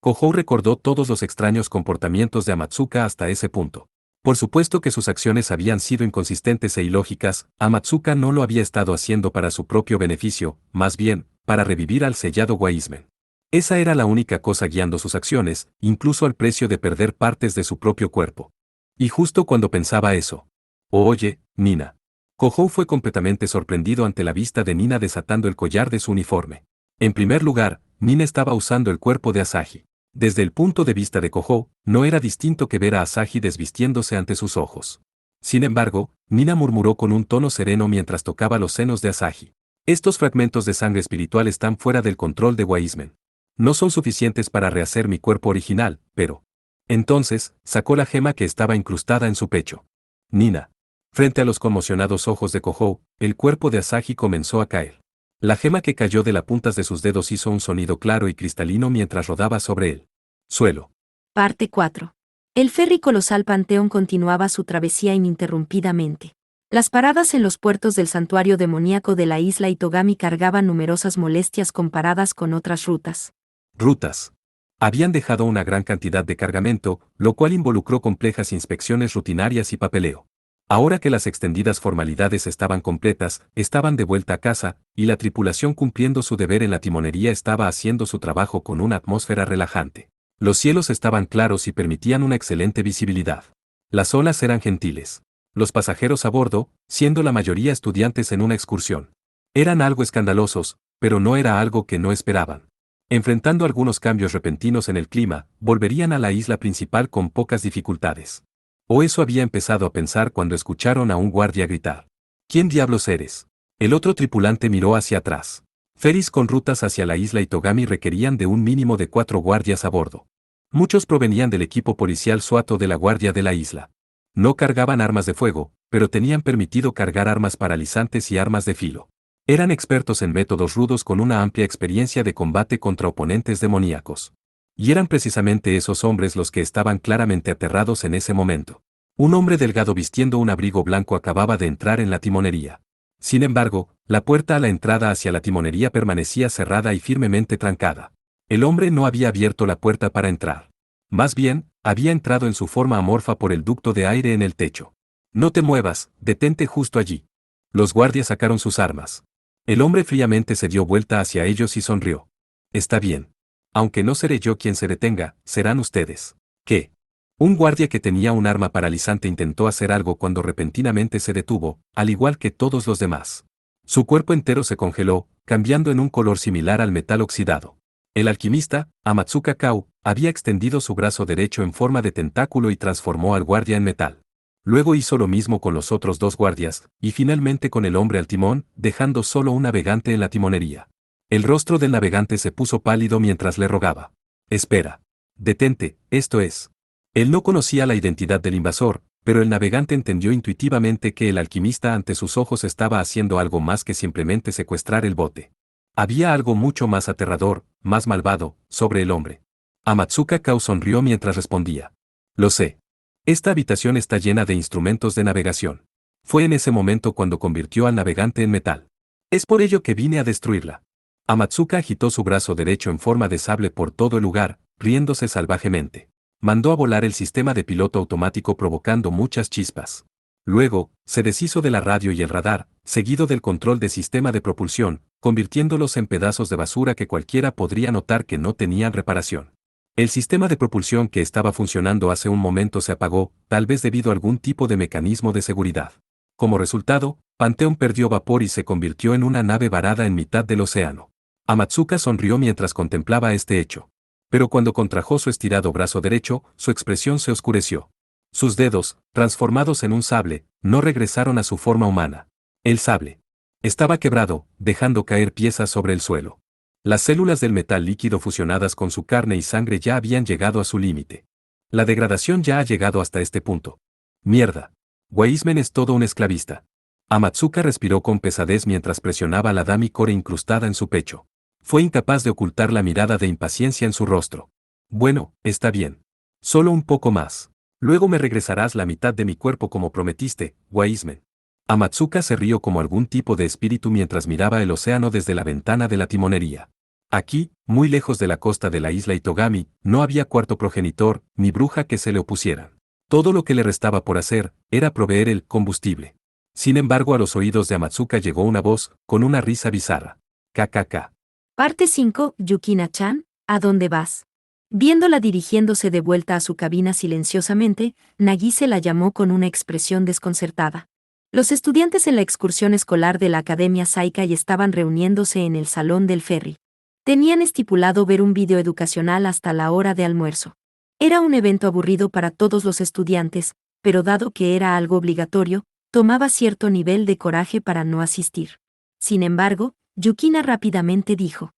Kohou recordó todos los extraños comportamientos de Amatsuka hasta ese punto. Por supuesto que sus acciones habían sido inconsistentes e ilógicas, Amatsuka no lo había estado haciendo para su propio beneficio, más bien, para revivir al sellado Wiseman. Esa era la única cosa guiando sus acciones, incluso al precio de perder partes de su propio cuerpo. Y justo cuando pensaba eso. Oye, Nina. Kohou fue completamente sorprendido ante la vista de Nina desatando el collar de su uniforme. En primer lugar, Nina estaba usando el cuerpo de Asahi. Desde el punto de vista de Kohou, no era distinto que ver a Asahi desvistiéndose ante sus ojos. Sin embargo, Nina murmuró con un tono sereno mientras tocaba los senos de Asahi. Estos fragmentos de sangre espiritual están fuera del control de Wiseman. No son suficientes para rehacer mi cuerpo original, pero... Entonces, sacó la gema que estaba incrustada en su pecho. Nina. Frente a los conmocionados ojos de Kohou, el cuerpo de Asahi comenzó a caer. La gema que cayó de las puntas de sus dedos hizo un sonido claro y cristalino mientras rodaba sobre el suelo. Parte 4. El ferry colosal Panteón continuaba su travesía ininterrumpidamente. Las paradas en los puertos del santuario demoníaco de la isla Itogami cargaban numerosas molestias comparadas con otras rutas. Habían dejado una gran cantidad de cargamento, lo cual involucró complejas inspecciones rutinarias y papeleo. Ahora que las extendidas formalidades estaban completas, estaban de vuelta a casa, y la tripulación cumpliendo su deber en la timonería estaba haciendo su trabajo con una atmósfera relajante. Los cielos estaban claros y permitían una excelente visibilidad. Las olas eran gentiles. Los pasajeros a bordo, siendo la mayoría estudiantes en una excursión, eran algo escandalosos, pero no era algo que no esperaban. Enfrentando algunos cambios repentinos en el clima, volverían a la isla principal con pocas dificultades. O eso había empezado a pensar cuando escucharon a un guardia gritar. ¿Quién diablos eres? El otro tripulante miró hacia atrás. Ferries con rutas hacia la isla Itogami requerían de un mínimo de 4 guardias a bordo. Muchos provenían del equipo policial Suato de la Guardia de la isla. No cargaban armas de fuego, pero tenían permitido cargar armas paralizantes y armas de filo. Eran expertos en métodos rudos con una amplia experiencia de combate contra oponentes demoníacos. Y eran precisamente esos hombres los que estaban claramente aterrados en ese momento. Un hombre delgado vistiendo un abrigo blanco acababa de entrar en la timonería. Sin embargo, la puerta a la entrada hacia la timonería permanecía cerrada y firmemente trancada. El hombre no había abierto la puerta para entrar. Más bien, había entrado en su forma amorfa por el ducto de aire en el techo. No te muevas, detente justo allí. Los guardias sacaron sus armas. El hombre fríamente se dio vuelta hacia ellos y sonrió. Está bien. Aunque no seré yo quien se detenga, serán ustedes. ¿Qué? Un guardia que tenía un arma paralizante intentó hacer algo cuando repentinamente se detuvo, al igual que todos los demás. Su cuerpo entero se congeló, cambiando en un color similar al metal oxidado. El alquimista, Amatsuka Kau, había extendido su brazo derecho en forma de tentáculo y transformó al guardia en metal. Luego hizo lo mismo con los otros 2 guardias, y finalmente con el hombre al timón, dejando solo un navegante en la timonería. El rostro del navegante se puso pálido mientras le rogaba. Espera. Detente, esto es. Él no conocía la identidad del invasor, pero el navegante entendió intuitivamente que el alquimista ante sus ojos estaba haciendo algo más que simplemente secuestrar el bote. Había algo mucho más aterrador, más malvado, sobre el hombre. Amatsuka Kau sonrió mientras respondía. Lo sé. Esta habitación está llena de instrumentos de navegación. Fue en ese momento cuando convirtió al navegante en metal. Es por ello que vine a destruirla. Amatsuka agitó su brazo derecho en forma de sable por todo el lugar, riéndose salvajemente. Mandó a volar el sistema de piloto automático provocando muchas chispas. Luego, se deshizo de la radio y el radar, seguido del control de sistema de propulsión, convirtiéndolos en pedazos de basura que cualquiera podría notar que no tenían reparación. El sistema de propulsión que estaba funcionando hace un momento se apagó, tal vez debido a algún tipo de mecanismo de seguridad. Como resultado, Pantheon perdió vapor y se convirtió en una nave varada en mitad del océano. Amatsuka sonrió mientras contemplaba este hecho. Pero cuando contrajo su estirado brazo derecho, su expresión se oscureció. Sus dedos, transformados en un sable, no regresaron a su forma humana. El sable estaba quebrado, dejando caer piezas sobre el suelo. Las células del metal líquido fusionadas con su carne y sangre ya habían llegado a su límite. La degradación ya ha llegado hasta este punto. Mierda. Weisman es todo un esclavista. Amatsuka respiró con pesadez mientras presionaba la dami core incrustada en su pecho. Fue incapaz de ocultar la mirada de impaciencia en su rostro. Bueno, está bien. Solo un poco más. Luego me regresarás la mitad de mi cuerpo como prometiste, Weisman. Amatsuka se rió como algún tipo de espíritu mientras miraba el océano desde la ventana de la timonería. Aquí, muy lejos de la costa de la isla Itogami, no había cuarto progenitor, ni bruja que se le opusieran. Todo lo que le restaba por hacer, era proveer el combustible. Sin embargo, a los oídos de Amatsuka llegó una voz, con una risa bizarra. KKK. Parte 5. Yukina-chan, ¿a dónde vas? Viéndola dirigiéndose de vuelta a su cabina silenciosamente, Nagise la llamó con una expresión desconcertada. Los estudiantes en la excursión escolar de la Academia Saikai estaban reuniéndose en el salón del ferry. Tenían estipulado ver un video educacional hasta la hora de almuerzo. Era un evento aburrido para todos los estudiantes, pero dado que era algo obligatorio, tomaba cierto nivel de coraje para no asistir. Sin embargo, Yukina rápidamente dijo: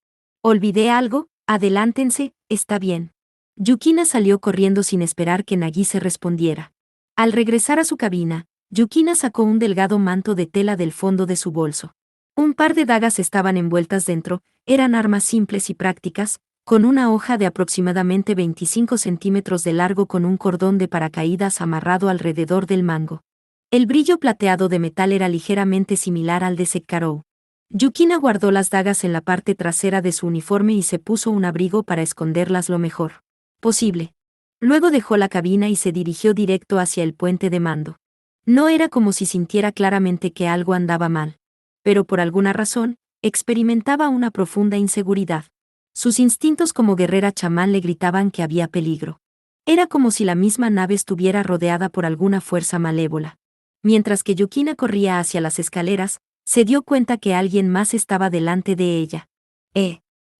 «¿Olvidé algo? Adelántense, está bien». Yukina salió corriendo sin esperar que Nagise respondiera. Al regresar a su cabina, Yukina sacó un delgado manto de tela del fondo de su bolso. Un par de dagas estaban envueltas dentro, eran armas simples y prácticas, con una hoja de aproximadamente 25 centímetros de largo con un cordón de paracaídas amarrado alrededor del mango. El brillo plateado de metal era ligeramente similar al de Sekkarou. Yukina guardó las dagas en la parte trasera de su uniforme y se puso un abrigo para esconderlas lo mejor posible. Luego dejó la cabina y se dirigió directo hacia el puente de mando. No era como si sintiera claramente que algo andaba mal. Pero por alguna razón, experimentaba una profunda inseguridad. Sus instintos como guerrera chamán le gritaban que había peligro. Era como si la misma nave estuviera rodeada por alguna fuerza malévola. Mientras que Yukina corría hacia las escaleras, se dio cuenta que alguien más estaba delante de ella.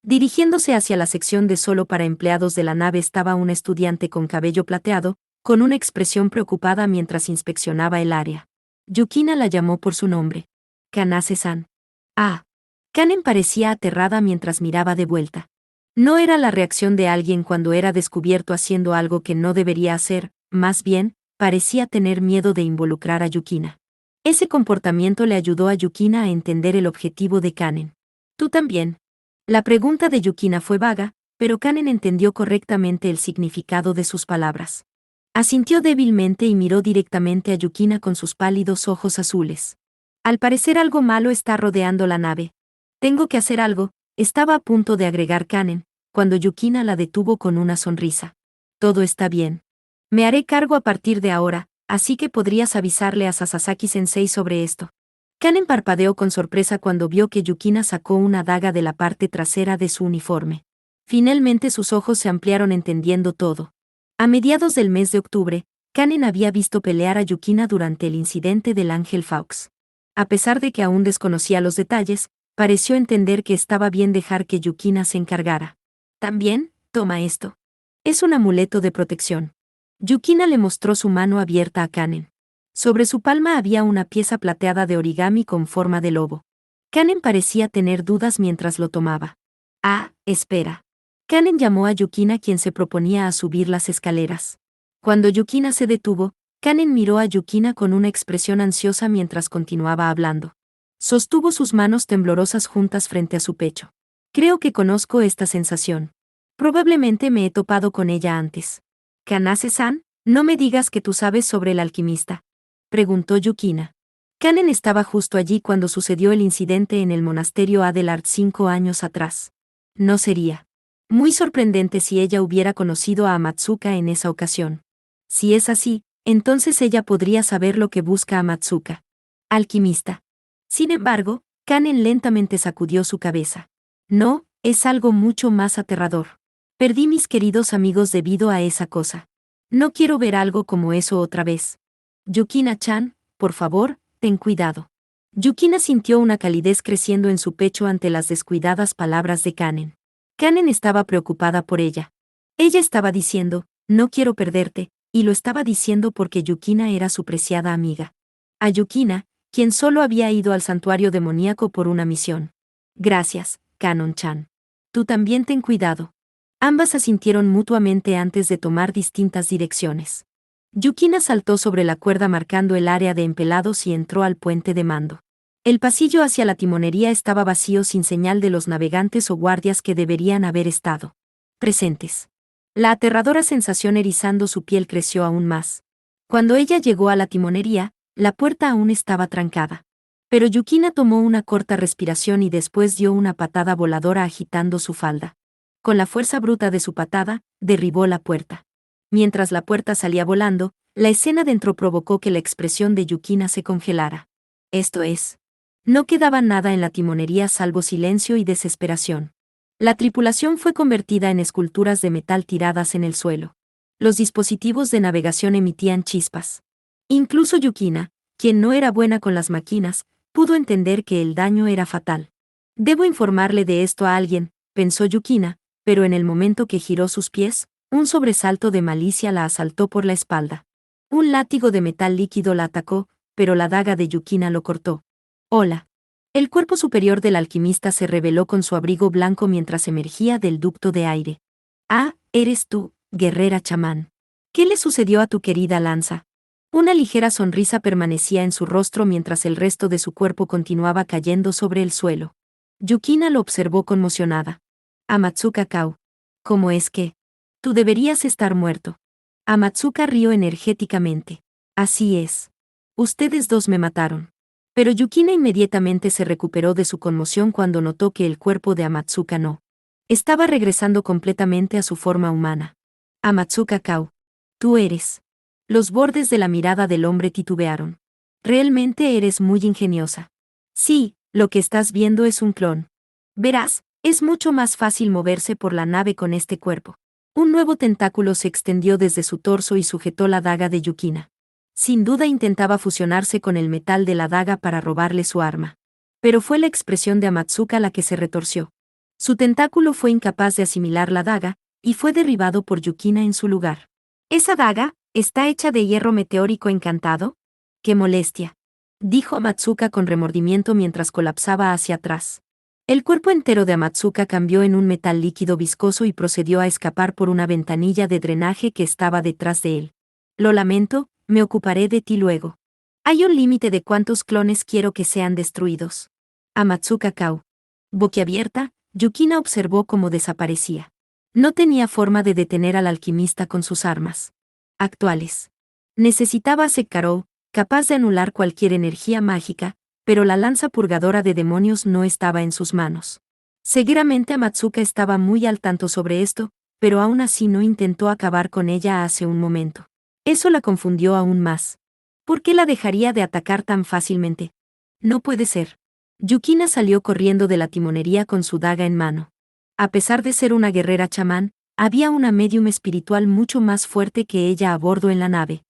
Dirigiéndose hacia la sección de solo para empleados de la nave estaba un estudiante con cabello plateado, con una expresión preocupada mientras inspeccionaba el área. Yukina la llamó por su nombre. Kanase-san. Ah. Kanen parecía aterrada mientras miraba de vuelta. No era la reacción de alguien cuando era descubierto haciendo algo que no debería hacer, más bien, parecía tener miedo de involucrar a Yukina. Ese comportamiento le ayudó a Yukina a entender el objetivo de Kanen. ¿Tú también? La pregunta de Yukina fue vaga, pero Kanen entendió correctamente el significado de sus palabras. Asintió débilmente y miró directamente a Yukina con sus pálidos ojos azules. Al parecer algo malo está rodeando la nave. Tengo que hacer algo, estaba a punto de agregar Kanen, cuando Yukina la detuvo con una sonrisa. Todo está bien. Me haré cargo a partir de ahora, así que podrías avisarle a Sasaki-sensei sobre esto. Kanen parpadeó con sorpresa cuando vio que Yukina sacó una daga de la parte trasera de su uniforme. Finalmente sus ojos se ampliaron entendiendo todo. A mediados del mes de octubre, Kanen había visto pelear a Yukina durante el incidente del Ángel Fawkes. A pesar de que aún desconocía los detalles, pareció entender que estaba bien dejar que Yukina se encargara. También, toma esto. Es un amuleto de protección. Yukina le mostró su mano abierta a Kanen. Sobre su palma había una pieza plateada de origami con forma de lobo. Kanen parecía tener dudas mientras lo tomaba. Ah, espera. Kanen llamó a Yukina, quien se proponía a subir las escaleras. Cuando Yukina se detuvo, Kanen miró a Yukina con una expresión ansiosa mientras continuaba hablando. Sostuvo sus manos temblorosas juntas frente a su pecho. Creo que conozco esta sensación. Probablemente me he topado con ella antes. Kanase-san, No me digas que tú sabes sobre el alquimista, preguntó Yukina. Kanen estaba justo allí cuando sucedió el incidente en el monasterio Adelard 5 años atrás. No sería muy sorprendente si ella hubiera conocido a Amatsuka en esa ocasión. Si es así, entonces ella podría saber lo que busca Amatsuka. Alquimista. Sin embargo, Kanen lentamente sacudió su cabeza. No, es algo mucho más aterrador. Perdí mis queridos amigos debido a esa cosa. No quiero ver algo como eso otra vez. Yukina-chan, por favor, ten cuidado. Yukina sintió una calidez creciendo en su pecho ante las descuidadas palabras de Kanen. Kanen estaba preocupada por ella. Ella estaba diciendo, no quiero perderte, y lo estaba diciendo porque Yukina era su preciada amiga. A Yukina, quien solo había ido al santuario demoníaco por una misión. Gracias, Kanon-chan. Tú también ten cuidado. Ambas asintieron mutuamente antes de tomar distintas direcciones. Yukina saltó sobre la cuerda marcando el área de empelados y entró al puente de mando. El pasillo hacia la timonería estaba vacío sin señal de los navegantes o guardias que deberían haber estado presentes. La aterradora sensación erizando su piel creció aún más. Cuando ella llegó a la timonería, la puerta aún estaba trancada. Pero Yukina tomó una corta respiración y después dio una patada voladora agitando su falda. Con la fuerza bruta de su patada, derribó la puerta. Mientras la puerta salía volando, la escena dentro provocó que la expresión de Yukina se congelara. Esto es. No quedaba nada en la timonería salvo silencio y desesperación. La tripulación fue convertida en esculturas de metal tiradas en el suelo. Los dispositivos de navegación emitían chispas. Incluso Yukina, quien no era buena con las máquinas, pudo entender que el daño era fatal. Debo informarle de esto a alguien, pensó Yukina, pero en el momento que giró sus pies, un sobresalto de malicia la asaltó por la espalda. Un látigo de metal líquido la atacó, pero la daga de Yukina lo cortó. Hola. El cuerpo superior del alquimista se reveló con su abrigo blanco mientras emergía del ducto de aire. Ah, eres tú, guerrera chamán. ¿Qué le sucedió a tu querida lanza? Una ligera sonrisa permanecía en su rostro mientras el resto de su cuerpo continuaba cayendo sobre el suelo. Yukina lo observó conmocionada. Amatsuka Kao. ¿Cómo es que? Tú deberías estar muerto. Amatsuka rió energéticamente. Así es. Ustedes dos me mataron. Pero Yukina inmediatamente se recuperó de su conmoción cuando notó que el cuerpo de Amatsuka no estaba regresando completamente a su forma humana. Amatsuka Kao. Tú eres. Los bordes de la mirada del hombre titubearon. Realmente eres muy ingeniosa. Sí, lo que estás viendo es un clon. Verás, es mucho más fácil moverse por la nave con este cuerpo. Un nuevo tentáculo se extendió desde su torso y sujetó la daga de Yukina. Sin duda intentaba fusionarse con el metal de la daga para robarle su arma. Pero fue la expresión de Amatsuka la que se retorció. Su tentáculo fue incapaz de asimilar la daga, y fue derribado por Yukina en su lugar. ¿Esa daga está hecha de hierro meteórico encantado? ¡Qué molestia!, dijo Amatsuka con remordimiento mientras colapsaba hacia atrás. El cuerpo entero de Amatsuka cambió en un metal líquido viscoso y procedió a escapar por una ventanilla de drenaje que estaba detrás de él. Lo lamento, me ocuparé de ti luego. Hay un límite de cuántos clones quiero que sean destruidos. Amatsuka Kao. Boquiabierta, Yukina observó cómo desaparecía. No tenía forma de detener al alquimista con sus armas actuales. Necesitaba a Sekkarou, capaz de anular cualquier energía mágica, pero la lanza purgadora de demonios no estaba en sus manos. Seguramente Amatsuka estaba muy al tanto sobre esto, pero aún así no intentó acabar con ella hace un momento. Eso la confundió aún más. ¿Por qué la dejaría de atacar tan fácilmente? No puede ser. Yukina salió corriendo de la timonería con su daga en mano. A pesar de ser una guerrera chamán, había una médium espiritual mucho más fuerte que ella a bordo en la nave.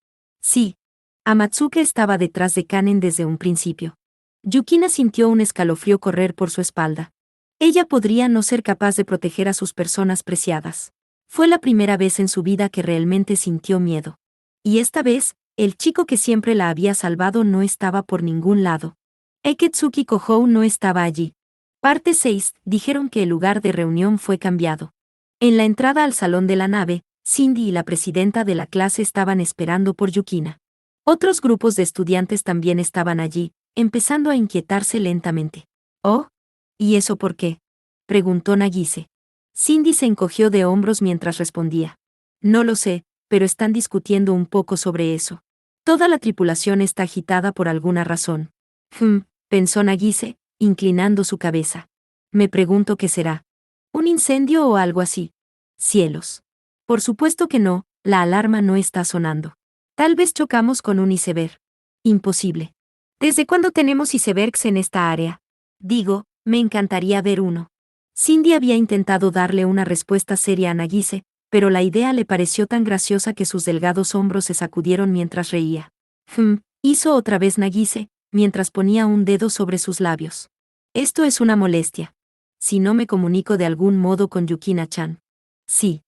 Sí. Amatsuka estaba detrás de Kanen desde un principio. Yukina sintió un escalofrío correr por su espalda. Ella podría no ser capaz de proteger a sus personas preciadas. Fue la primera vez en su vida que realmente sintió miedo. Y esta vez, el chico que siempre la había salvado no estaba por ningún lado. Eketsuki Kohou no estaba allí. Parte 6. Dijeron que el lugar de reunión fue cambiado. En la entrada al salón de la nave, Cindy y la presidenta de la clase estaban esperando por Yukina. Otros grupos de estudiantes también estaban allí, empezando a inquietarse lentamente. ¿Oh? ¿Y eso por qué?, preguntó Nagise. Cindy se encogió de hombros mientras respondía. No lo sé, pero están discutiendo un poco sobre eso. Toda la tripulación está agitada por alguna razón. Pensó Nagise, inclinando su cabeza. Me pregunto qué será. ¿Un incendio o algo así? Cielos. Por supuesto que no, la alarma no está sonando. Tal vez chocamos con un iceberg. Imposible. ¿Desde cuándo tenemos icebergs en esta área? Digo, me encantaría ver uno. Cindy había intentado darle una respuesta seria a Nagise, pero la idea le pareció tan graciosa que sus delgados hombros se sacudieron mientras reía. Hizo otra vez Nagise, mientras ponía un dedo sobre sus labios. Esto es una molestia. Si no me comunico de algún modo con Yukina-chan. Sí.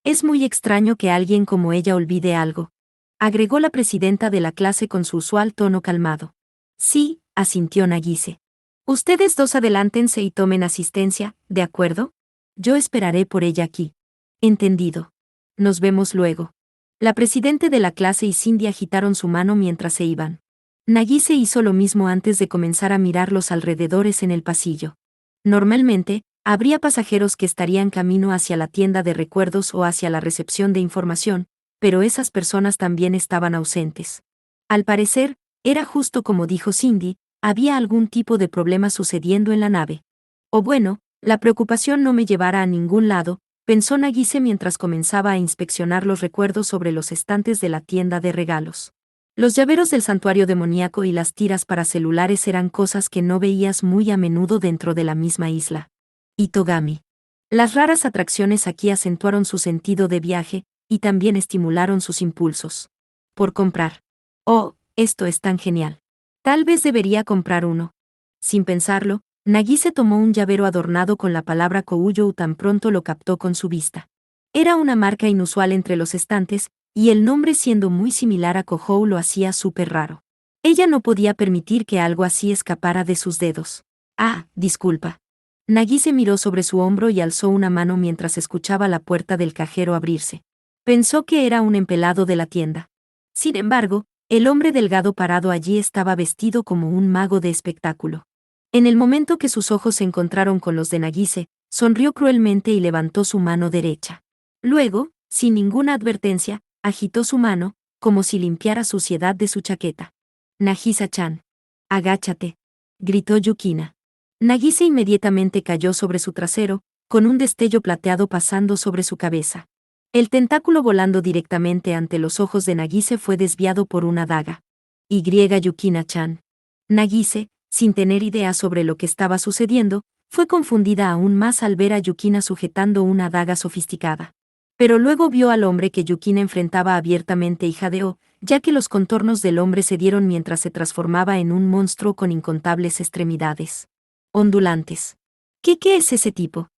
Es muy extraño que alguien como ella olvide algo. Agregó la presidenta de la clase con su usual tono calmado. Sí, asintió Nagise. Ustedes dos adelántense y tomen asistencia, ¿de acuerdo? Yo esperaré por ella aquí. Entendido. Nos vemos luego. La presidente de la clase y Cindy agitaron su mano mientras se iban. Nagise hizo lo mismo antes de comenzar a mirar los alrededores en el pasillo. Normalmente, habría pasajeros que estarían camino hacia la tienda de recuerdos o hacia la recepción de información, pero esas personas también estaban ausentes. Al parecer, era justo como dijo Cindy, había algún tipo de problema sucediendo en la nave. O bueno, la preocupación no me llevara a ningún lado, pensó Nagise mientras comenzaba a inspeccionar los recuerdos sobre los estantes de la tienda de regalos. Los llaveros del santuario demoníaco y las tiras para celulares eran cosas que no veías muy a menudo dentro de la misma isla. Itogami. Las raras atracciones aquí acentuaron su sentido de viaje, y también estimularon sus impulsos. Por comprar. Oh, esto es tan genial. Tal vez debería comprar uno. Sin pensarlo, Nagise tomó un llavero adornado con la palabra Kouyou tan pronto lo captó con su vista. Era una marca inusual entre los estantes, y el nombre siendo muy similar a Kohou lo hacía súper raro. Ella no podía permitir que algo así escapara de sus dedos. Ah, disculpa. Nagise miró sobre su hombro y alzó una mano mientras escuchaba la puerta del cajero abrirse. Pensó que era un empleado de la tienda. Sin embargo, el hombre delgado parado allí estaba vestido como un mago de espectáculo. En el momento que sus ojos se encontraron con los de Nagise, sonrió cruelmente y levantó su mano derecha. Luego, sin ninguna advertencia, agitó su mano, como si limpiara suciedad de su chaqueta. Nagisa-chan. Agáchate. Gritó Yukina. Nagise inmediatamente cayó sobre su trasero, con un destello plateado pasando sobre su cabeza. El tentáculo volando directamente ante los ojos de Nagise fue desviado por una daga. Yukina-chan. Nagise, sin tener idea sobre lo que estaba sucediendo, fue confundida aún más al ver a Yukina sujetando una daga sofisticada. Pero luego vio al hombre que Yukina enfrentaba abiertamente y jadeó, ya que los contornos del hombre se dieron mientras se transformaba en un monstruo con incontables extremidades ondulantes. ¿Qué es ese tipo?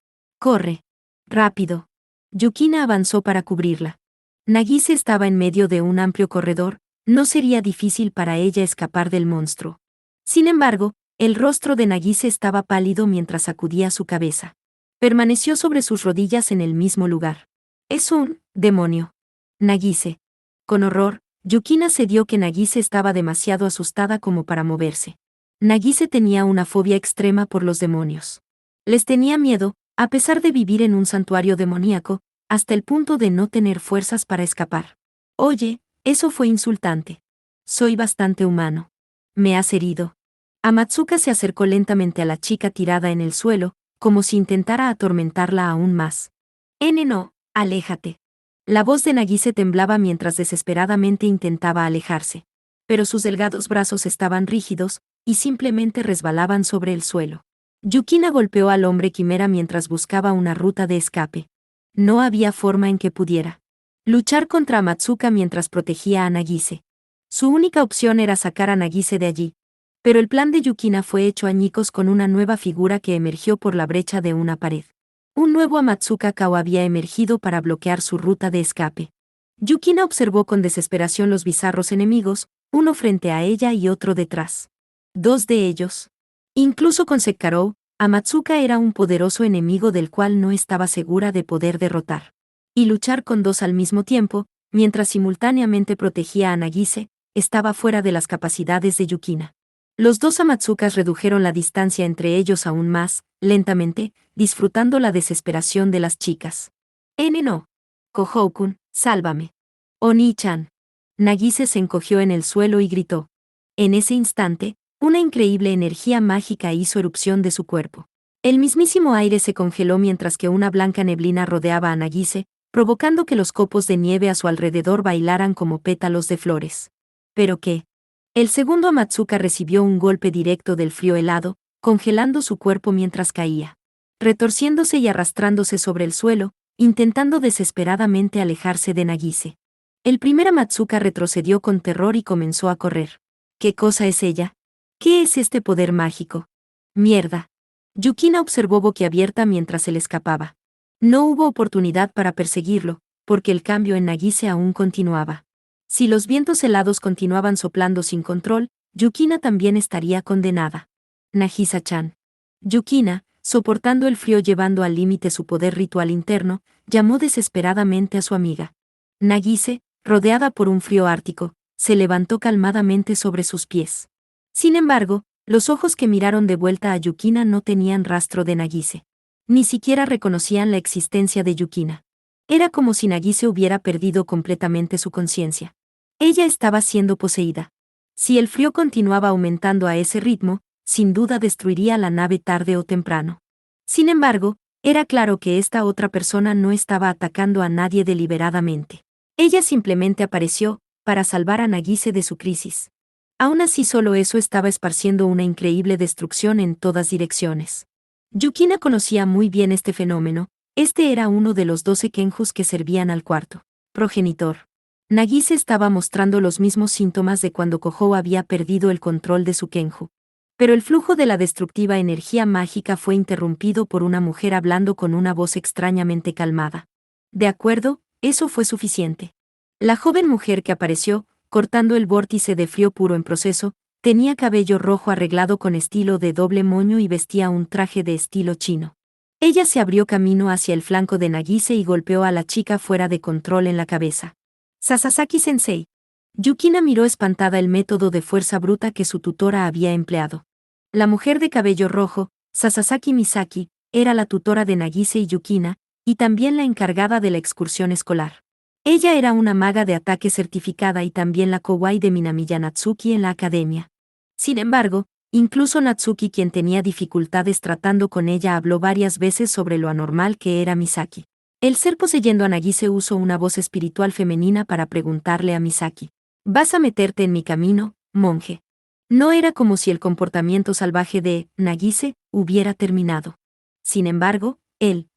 Corre. Rápido. Yukina avanzó para cubrirla. Nagise estaba en medio de un amplio corredor, no sería difícil para ella escapar del monstruo. Sin embargo, el rostro de Nagise estaba pálido mientras sacudía su cabeza. Permaneció sobre sus rodillas en el mismo lugar. Es un demonio. Nagise. Con horror, Yukina se dio que Nagise estaba demasiado asustada como para moverse. Nagise tenía una fobia extrema por los demonios. Les tenía miedo, a pesar de vivir en un santuario demoníaco, hasta el punto de no tener fuerzas para escapar. Oye, eso fue insultante. Soy bastante humano. ¿Me has herido? Amatsuka se acercó lentamente a la chica tirada en el suelo, como si intentara atormentarla aún más. No, aléjate. La voz de Nagise temblaba mientras desesperadamente intentaba alejarse. Pero sus delgados brazos estaban rígidos, y simplemente resbalaban sobre el suelo. Yukina golpeó al hombre quimera mientras buscaba una ruta de escape. No había forma en que pudiera luchar contra Amatsuka mientras protegía a Nagise. Su única opción era sacar a Nagise de allí. Pero el plan de Yukina fue hecho añicos con una nueva figura que emergió por la brecha de una pared. Un nuevo Amatsuka Kao había emergido para bloquear su ruta de escape. Yukina observó con desesperación los bizarros enemigos, uno frente a ella y otro detrás. Dos de ellos. Incluso con Sekkarou, Amatsuka era un poderoso enemigo del cual no estaba segura de poder derrotar. Y luchar con dos al mismo tiempo, mientras simultáneamente protegía a Nagise, estaba fuera de las capacidades de Yukina. Los dos Amatsukas redujeron la distancia entre ellos aún más, lentamente, disfrutando la desesperación de las chicas. No. Kohou-kun, sálvame. Oni-chan. Nagise se encogió en el suelo y gritó. En ese instante, una increíble energía mágica hizo erupción de su cuerpo. El mismísimo aire se congeló mientras que una blanca neblina rodeaba a Nagise, provocando que los copos de nieve a su alrededor bailaran como pétalos de flores. ¿Pero qué? El segundo Amatsuka recibió un golpe directo del frío helado, congelando su cuerpo mientras caía. Retorciéndose y arrastrándose sobre el suelo, intentando desesperadamente alejarse de Nagise. El primer Amatsuka retrocedió con terror y comenzó a correr. ¿Qué cosa es ella? ¿Qué es este poder mágico? ¡Mierda! Yukina observó boquiabierta mientras él escapaba. No hubo oportunidad para perseguirlo, porque el cambio en Nagise aún continuaba. Si los vientos helados continuaban soplando sin control, Yukina también estaría condenada. Nagisa-chan. Yukina, soportando el frío llevando al límite su poder ritual interno, llamó desesperadamente a su amiga. Nagise, rodeada por un frío ártico, se levantó calmadamente sobre sus pies. Sin embargo, los ojos que miraron de vuelta a Yukina no tenían rastro de Nagise. Ni siquiera reconocían la existencia de Yukina. Era como si Nagise hubiera perdido completamente su conciencia. Ella estaba siendo poseída. Si el frío continuaba aumentando a ese ritmo, sin duda destruiría la nave tarde o temprano. Sin embargo, era claro que esta otra persona no estaba atacando a nadie deliberadamente. Ella simplemente apareció, para salvar a Nagise de su crisis. Aún así solo eso estaba esparciendo una increíble destrucción en todas direcciones. Yukina conocía muy bien este fenómeno, este era uno de los 12 kenjus que servían al cuarto progenitor. Nagise estaba mostrando los mismos síntomas de cuando Kohou había perdido el control de su kenju. Pero el flujo de la destructiva energía mágica fue interrumpido por una mujer hablando con una voz extrañamente calmada. De acuerdo, eso fue suficiente. La joven mujer que apareció, cortando el vórtice de frío puro en proceso, tenía cabello rojo arreglado con estilo de doble moño y vestía un traje de estilo chino. Ella se abrió camino hacia el flanco de Nagise y golpeó a la chica fuera de control en la cabeza. Sasasaki-sensei. Yukina miró espantada el método de fuerza bruta que su tutora había empleado. La mujer de cabello rojo, Sasasaki Misaki, era la tutora de Nagise y Yukina, y también la encargada de la excursión escolar. Ella era una maga de ataque certificada y también la Kowai de Minamiya Natsuki en la academia. Sin embargo, incluso Natsuki, quien tenía dificultades tratando con ella, habló varias veces sobre lo anormal que era Misaki. El ser poseyendo a Nagise usó una voz espiritual femenina para preguntarle a Misaki: ¿vas a meterte en mi camino, monje? No era como si el comportamiento salvaje de Nagise hubiera terminado. Sin embargo,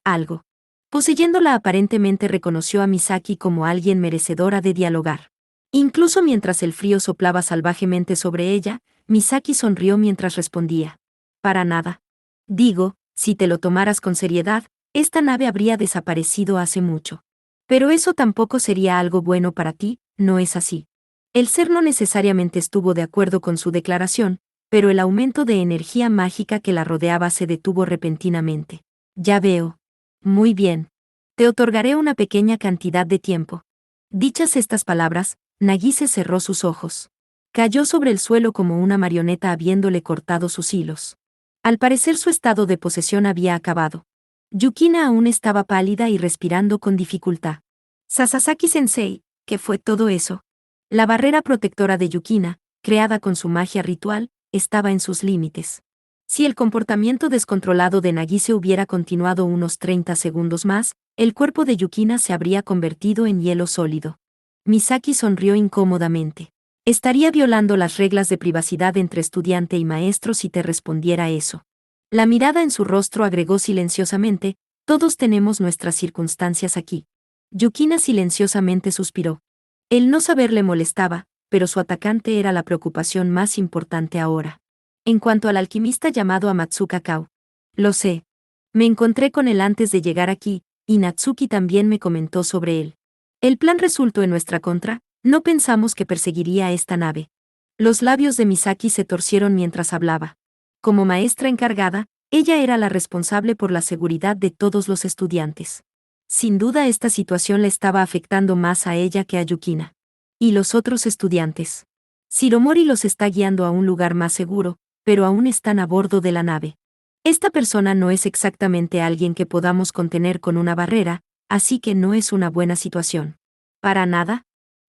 algo poseyéndola, aparentemente reconoció a Misaki como alguien merecedora de dialogar. Incluso mientras el frío soplaba salvajemente sobre ella, Misaki sonrió mientras respondía: para nada. Digo, si te lo tomaras con seriedad, esta nave habría desaparecido hace mucho. Pero eso tampoco sería algo bueno para ti, ¿no es así? El ser no necesariamente estuvo de acuerdo con su declaración, pero el aumento de energía mágica que la rodeaba se detuvo repentinamente. Ya veo. Muy bien. Te otorgaré una pequeña cantidad de tiempo. Dichas estas palabras, Nagise cerró sus ojos. Cayó sobre el suelo como una marioneta habiéndole cortado sus hilos. Al parecer su estado de posesión había acabado. Yukina aún estaba pálida y respirando con dificultad. Sasasaki-sensei, ¿qué fue todo eso? La barrera protectora de Yukina, creada con su magia ritual, estaba en sus límites. Si el comportamiento descontrolado de Nagise hubiera continuado unos 30 segundos más, el cuerpo de Yukina se habría convertido en hielo sólido. Misaki sonrió incómodamente. Estaría violando las reglas de privacidad entre estudiante y maestro si te respondiera eso. La mirada en su rostro agregó silenciosamente: todos tenemos nuestras circunstancias aquí. Yukina silenciosamente suspiró. El no saber le molestaba, pero su atacante era la preocupación más importante ahora. En cuanto al alquimista llamado Amatsuka Kao. Lo sé. Me encontré con él antes de llegar aquí, y Natsuki también me comentó sobre él. El plan resultó en nuestra contra, no pensamos que perseguiría a esta nave. Los labios de Misaki se torcieron mientras hablaba. Como maestra encargada, ella era la responsable por la seguridad de todos los estudiantes. Sin duda esta situación le estaba afectando más a ella que a Yukina. ¿Y los otros estudiantes? Shiromori los está guiando a un lugar más seguro, pero aún están a bordo de la nave. Esta persona no es exactamente alguien que podamos contener con una barrera, así que no es una buena situación. ¿Para nada?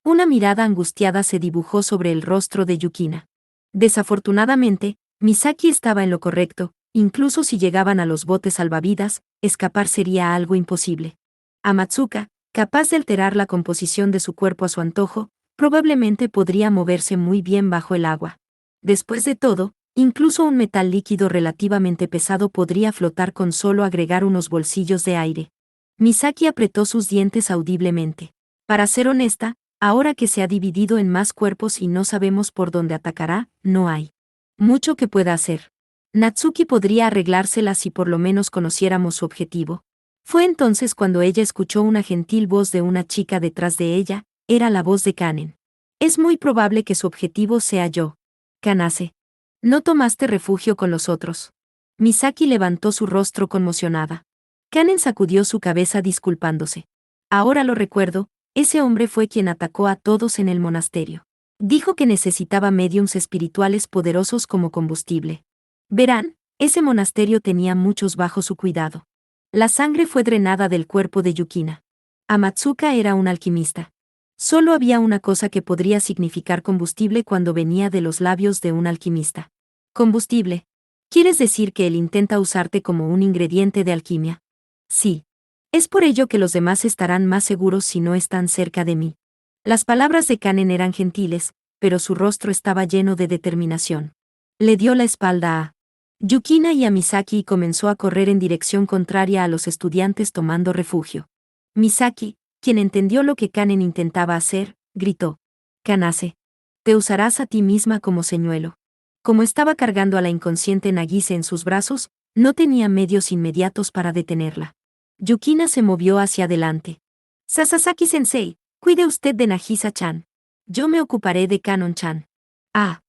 Una mirada angustiada se dibujó sobre el rostro de Yukina. Desafortunadamente, Misaki estaba en lo correcto, incluso si llegaban a los botes salvavidas, escapar sería algo imposible. Amatsuka, capaz de alterar la composición de su cuerpo a su antojo, probablemente podría moverse muy bien bajo el agua. Después de todo, incluso un metal líquido relativamente pesado podría flotar con solo agregar unos bolsillos de aire. Misaki apretó sus dientes audiblemente. Para ser honesta, ahora que se ha dividido en más cuerpos y no sabemos por dónde atacará, no hay mucho que pueda hacer. Natsuki podría arreglársela si por lo menos conociéramos su objetivo. Fue entonces cuando ella escuchó una gentil voz de una chica detrás de ella, era la voz de Kanen. Es muy probable que su objetivo sea yo. Kanase. ¿No tomaste refugio con los otros? Misaki levantó su rostro conmocionada. Kanen sacudió su cabeza disculpándose. Ahora lo recuerdo, ese hombre fue quien atacó a todos en el monasterio. Dijo que necesitaba médiums espirituales poderosos como combustible. Verán, ese monasterio tenía muchos bajo su cuidado. La sangre fue drenada del cuerpo de Yukina. Amatsuka era un alquimista. Solo había una cosa que podría significar combustible cuando venía de los labios de un alquimista. ¿Combustible? ¿Quieres decir que él intenta usarte como un ingrediente de alquimia? Sí. Es por ello que los demás estarán más seguros si no están cerca de mí. Las palabras de Kanen eran gentiles, pero su rostro estaba lleno de determinación. Le dio la espalda a Yukina y a Misaki y comenzó a correr en dirección contraria a los estudiantes tomando refugio. Misaki, quien entendió lo que Kanen intentaba hacer, gritó: «Kanase, te usarás a ti misma como señuelo». Como estaba cargando a la inconsciente Nagise en sus brazos, no tenía medios inmediatos para detenerla. Yukina se movió hacia adelante. «Sasasaki-sensei, cuide usted de Nagisa-chan. Yo me ocuparé de Kanon-chan». «Ah.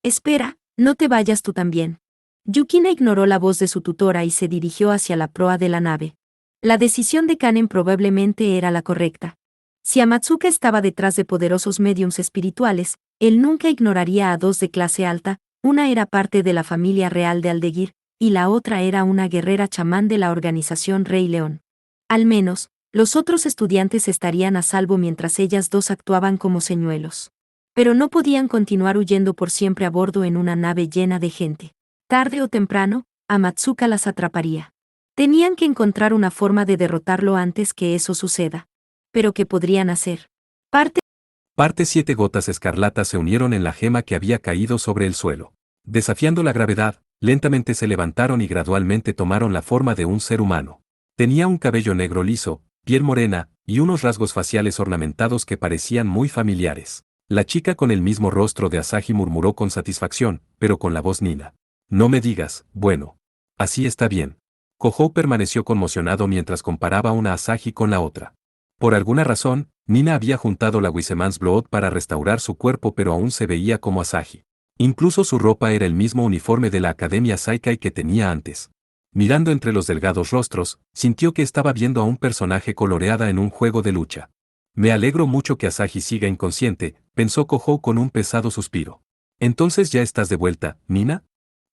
Espera, no te vayas tú también». Yukina ignoró la voz de su tutora y se dirigió hacia la proa de la nave. La decisión de Kanen probablemente era la correcta. Si Amatsuka estaba detrás de poderosos médiums espirituales, él nunca ignoraría a dos de clase alta, una era parte de la familia real de Aldeguir, y la otra era una guerrera chamán de la organización Rey León. Al menos, los otros estudiantes estarían a salvo mientras ellas dos actuaban como señuelos. Pero no podían continuar huyendo por siempre a bordo en una nave llena de gente. Tarde o temprano, Amatsuka las atraparía. Tenían que encontrar una forma de derrotarlo antes que eso suceda. ¿Pero qué podrían hacer? Parte 7 gotas escarlatas se unieron en la gema que había caído sobre el suelo. Desafiando la gravedad, lentamente se levantaron y gradualmente tomaron la forma de un ser humano. Tenía un cabello negro liso, piel morena, y unos rasgos faciales ornamentados que parecían muy familiares. La chica con el mismo rostro de Asahi murmuró con satisfacción, pero con la voz nina. «No me digas, bueno. Así está bien». Kohou permaneció conmocionado mientras comparaba una Asahi con la otra. Por alguna razón, Nina había juntado la Wiseman's Blood para restaurar su cuerpo pero aún se veía como Asahi. Incluso su ropa era el mismo uniforme de la Academia Saikai que tenía antes. Mirando entre los delgados rostros, sintió que estaba viendo a un personaje coloreada en un juego de lucha. «Me alegro mucho que Asahi siga inconsciente», pensó Kohou con un pesado suspiro. «Entonces ya estás de vuelta, Nina».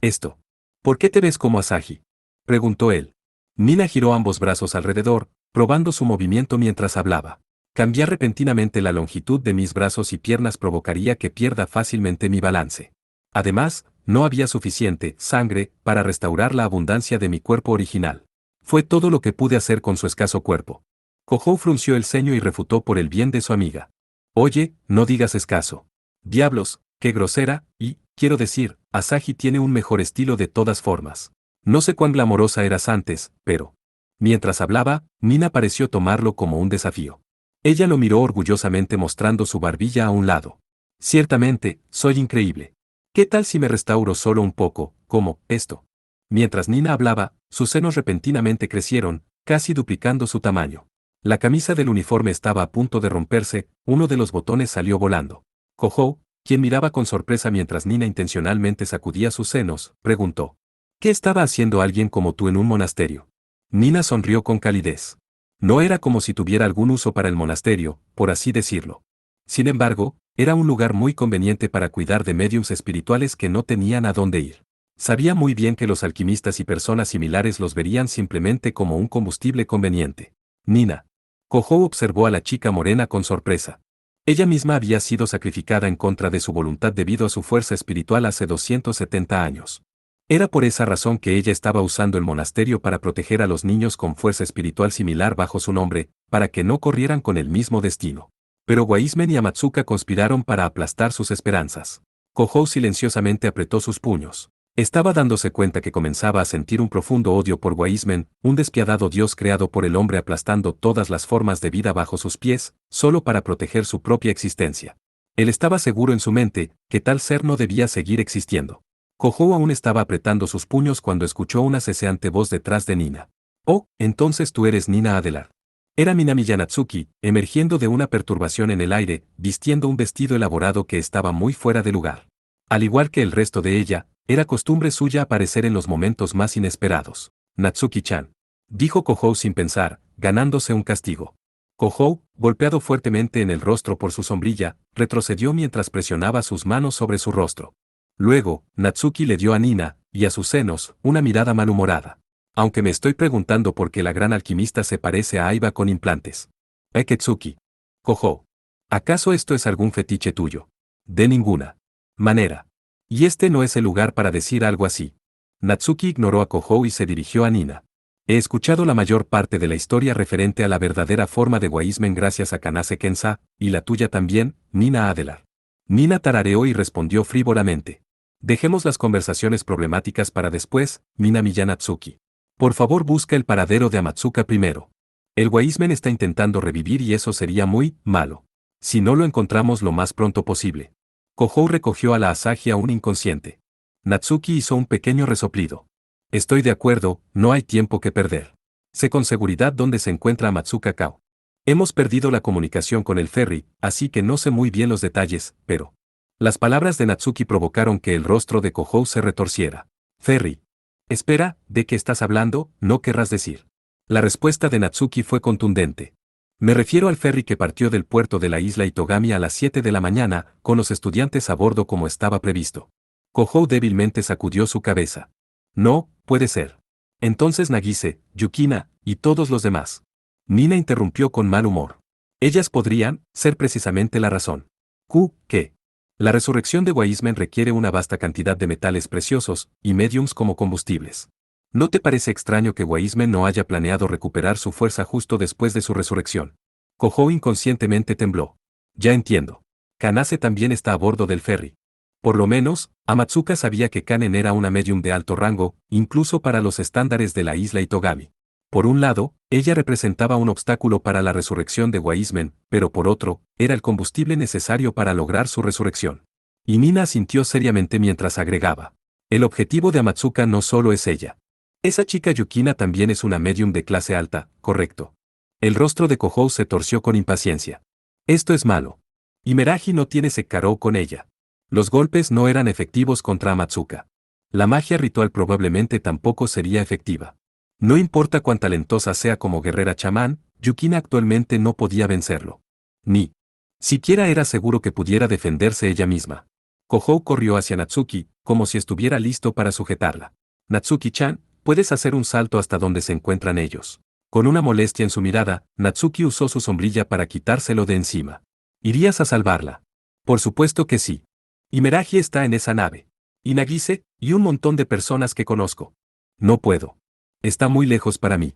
«Esto. ¿Por qué te ves como Asahi?», preguntó él. Nina giró ambos brazos alrededor, probando su movimiento mientras hablaba. «Cambiar repentinamente la longitud de mis brazos y piernas provocaría que pierda fácilmente mi balance. Además, no había suficiente sangre para restaurar la abundancia de mi cuerpo original. Fue todo lo que pude hacer con su escaso cuerpo». Kohou frunció el ceño y refutó por el bien de su amiga. «Oye, no digas escaso. Diablos, qué grosera, y, quiero decir, Asahi tiene un mejor estilo de todas formas. No sé cuán glamorosa eras antes, pero...». Mientras hablaba, Nina pareció tomarlo como un desafío. Ella lo miró orgullosamente mostrando su barbilla a un lado. «Ciertamente, soy increíble. ¿Qué tal si me restauro solo un poco, como esto?». Mientras Nina hablaba, sus senos repentinamente crecieron, casi duplicando su tamaño. La camisa del uniforme estaba a punto de romperse, uno de los botones salió volando. Kohou, quien miraba con sorpresa mientras Nina intencionalmente sacudía sus senos, preguntó: «¿Qué estaba haciendo alguien como tú en un monasterio?». Nina sonrió con calidez. No era como si tuviera algún uso para el monasterio, por así decirlo. Sin embargo, era un lugar muy conveniente para cuidar de médiums espirituales que no tenían a dónde ir. Sabía muy bien que los alquimistas y personas similares los verían simplemente como un combustible conveniente. «Nina». Kohou observó a la chica morena con sorpresa. Ella misma había sido sacrificada en contra de su voluntad debido a su fuerza espiritual hace 270 años. Era por esa razón que ella estaba usando el monasterio para proteger a los niños con fuerza espiritual similar bajo su nombre, para que no corrieran con el mismo destino. Pero Wiseman y Amatsuka conspiraron para aplastar sus esperanzas. Kohou silenciosamente apretó sus puños. Estaba dándose cuenta que comenzaba a sentir un profundo odio por Wiseman, un despiadado dios creado por el hombre aplastando todas las formas de vida bajo sus pies, solo para proteger su propia existencia. Él estaba seguro en su mente que tal ser no debía seguir existiendo. Kohou aún estaba apretando sus puños cuando escuchó una ceseante voz detrás de Nina. «Oh, entonces tú eres Nina Adelar». Era Minami Yanatsuki, emergiendo de una perturbación en el aire, vistiendo un vestido elaborado que estaba muy fuera de lugar. Al igual que el resto de ella, era costumbre suya aparecer en los momentos más inesperados. «Natsuki-chan», dijo Kohou sin pensar, ganándose un castigo. Kohou, golpeado fuertemente en el rostro por su sombrilla, retrocedió mientras presionaba sus manos sobre su rostro. Luego, Natsuki le dio a Nina, y a sus senos, una mirada malhumorada. Aunque me estoy preguntando por qué la gran alquimista se parece a Aiba con implantes. Eketsuki. Kohou. ¿Acaso esto es algún fetiche tuyo? De ninguna manera. Y este no es el lugar para decir algo así. Natsuki ignoró a Kohou y se dirigió a Nina. He escuchado la mayor parte de la historia referente a la verdadera forma de Wiseman gracias a Kanase Kensa, y la tuya también, Nina Adelar. Nina tarareó y respondió frívolamente. Dejemos las conversaciones problemáticas para después, Minami Yanatsuki. Por favor busca el paradero de Amatsuka primero. El Wiseman está intentando revivir y eso sería muy malo. Si no lo encontramos lo más pronto posible. Kohou recogió a la Asahi aún inconsciente. Natsuki hizo un pequeño resoplido. Estoy de acuerdo, no hay tiempo que perder. Sé con seguridad dónde se encuentra Amatsuka Kao. Hemos perdido la comunicación con el ferry, así que no sé muy bien los detalles, pero... Las palabras de Natsuki provocaron que el rostro de Kohou se retorciera. Ferry. Espera, ¿de qué estás hablando? No querrás decir. La respuesta de Natsuki fue contundente. Me refiero al ferry que partió del puerto de la isla Itogami a las 7 de la mañana, con los estudiantes a bordo como estaba previsto. Kohou débilmente sacudió su cabeza. No, puede ser. Entonces Nagise, Yukina, y todos los demás. Nina interrumpió con mal humor. Ellas podrían ser precisamente la razón. ¿Qué? La resurrección de Wiseman requiere una vasta cantidad de metales preciosos y mediums como combustibles. ¿No te parece extraño que Wiseman no haya planeado recuperar su fuerza justo después de su resurrección? Kohou inconscientemente tembló. Ya entiendo. Kanase también está a bordo del ferry. Por lo menos, Amatsuka sabía que Kanen era una medium de alto rango, incluso para los estándares de la isla Itogami. Por un lado, ella representaba un obstáculo para la resurrección de Wiseman, pero por otro, era el combustible necesario para lograr su resurrección. Y Nina asintió seriamente mientras agregaba. El objetivo de Amatsuka no solo es ella. Esa chica Yukina también es una medium de clase alta, correcto. El rostro de Kohou se torció con impaciencia. Esto es malo. Y Meraji no tiene Sekaro con ella. Los golpes no eran efectivos contra Amatsuka. La magia ritual probablemente tampoco sería efectiva. No importa cuán talentosa sea como guerrera chamán, Yukina actualmente no podía vencerlo. Ni siquiera era seguro que pudiera defenderse ella misma. Kohou corrió hacia Natsuki, como si estuviera listo para sujetarla. Natsuki-chan, puedes hacer un salto hasta donde se encuentran ellos. Con una molestia en su mirada, Natsuki usó su sombrilla para quitárselo de encima. ¿Irías a salvarla? Por supuesto que sí. Y Meraji está en esa nave. Y Nagise, y un montón de personas que conozco. No puedo. Está muy lejos para mí.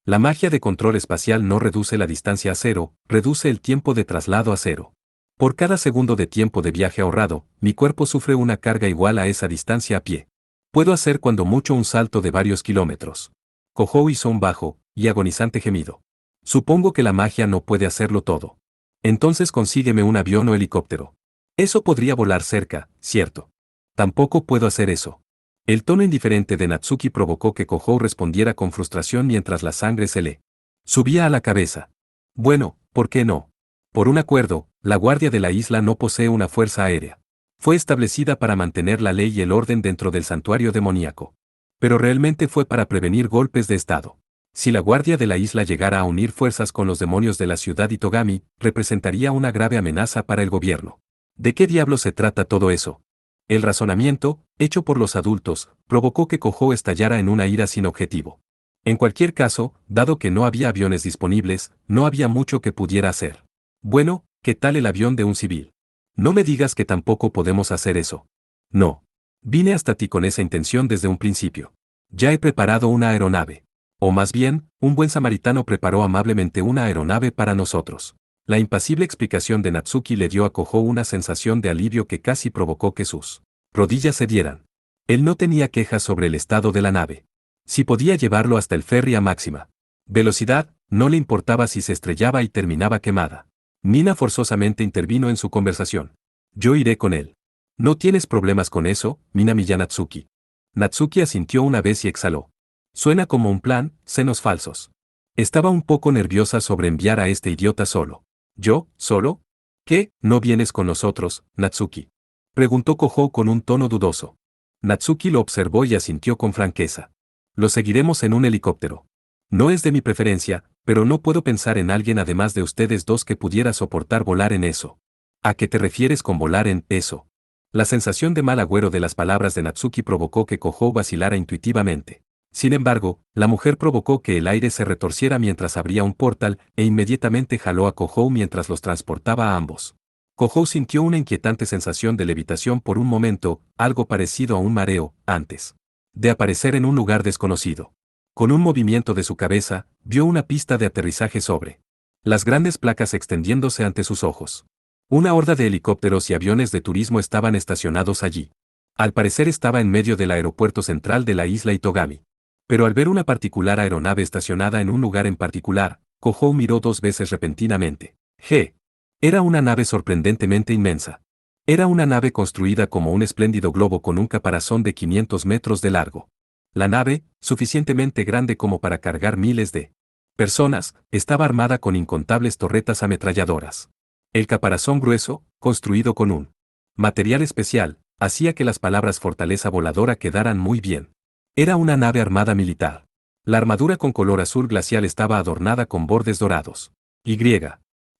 La magia de control espacial no reduce la distancia a cero, reduce el tiempo de traslado a cero. Por cada segundo de tiempo de viaje ahorrado, mi cuerpo sufre una carga igual a esa distancia a pie. Puedo hacer cuando mucho un salto de varios kilómetros. Kohou hizo un bajo y agonizante gemido. Supongo que la magia no puede hacerlo todo. Entonces consígueme un avión o helicóptero. Eso podría volar cerca, ¿cierto? Tampoco puedo hacer eso. El tono indiferente de Natsuki provocó que Kohou respondiera con frustración mientras la sangre se le subía a la cabeza. Bueno, ¿por qué no? Por un acuerdo, la guardia de la isla no posee una fuerza aérea. Fue establecida para mantener la ley y el orden dentro del santuario demoníaco. Pero realmente fue para prevenir golpes de estado. Si la guardia de la isla llegara a unir fuerzas con los demonios de la ciudad Itogami, representaría una grave amenaza para el gobierno. ¿De qué diablos se trata todo eso? El razonamiento, hecho por los adultos, provocó que Kohou estallara en una ira sin objetivo. En cualquier caso, dado que no había aviones disponibles, no había mucho que pudiera hacer. Bueno, ¿Qué tal el avión de un civil? No me digas que tampoco podemos hacer eso. No. Vine hasta ti con esa intención desde un principio. Ya he preparado una aeronave. O más bien, un buen samaritano preparó amablemente una aeronave para nosotros. La impasible explicación de Natsuki le dio a Kohou una sensación de alivio que casi provocó que sus rodillas cedieran. Él no tenía quejas sobre el estado de la nave. Si podía llevarlo hasta el ferry a máxima velocidad, no le importaba si se estrellaba y terminaba quemada. Nina forzosamente intervino en su conversación. Yo iré con él. ¿No tienes problemas con eso, Minamiya Natsuki? Natsuki asintió una vez y exhaló. Suena como un plan, senos falsos. Estaba un poco nerviosa sobre enviar a este idiota solo. ¿Yo, solo? ¿Qué, no vienes con nosotros, Natsuki? Preguntó Kohou con un tono dudoso. Natsuki lo observó y asintió con franqueza. Lo seguiremos en un helicóptero. No es de mi preferencia, pero no puedo pensar en alguien además de ustedes dos que pudiera soportar volar en eso. ¿A qué te refieres con volar en eso? La sensación de mal agüero de las palabras de Natsuki provocó que Kohou vacilara intuitivamente. Sin embargo, la mujer provocó que el aire se retorciera mientras abría un portal e inmediatamente jaló a Kohou mientras los transportaba a ambos. Kohou sintió una inquietante sensación de levitación por un momento, algo parecido a un mareo, antes de aparecer en un lugar desconocido. Con un movimiento de su cabeza, vio una pista de aterrizaje sobre las grandes placas extendiéndose ante sus ojos. Una horda de helicópteros y aviones de turismo estaban estacionados allí. Al parecer estaba en medio del aeropuerto central de la isla Itogami. Pero al ver una particular aeronave estacionada en un lugar en particular, Kohou miró dos veces repentinamente. Era una nave sorprendentemente inmensa. Era una nave construida como un espléndido globo con un caparazón de 500 metros de largo. La nave, suficientemente grande como para cargar miles de personas, estaba armada con incontables torretas ametralladoras. El caparazón grueso, construido con un material especial, hacía que las palabras fortaleza voladora quedaran muy bien. Era una nave armada militar. La armadura con color azul glacial estaba adornada con bordes dorados.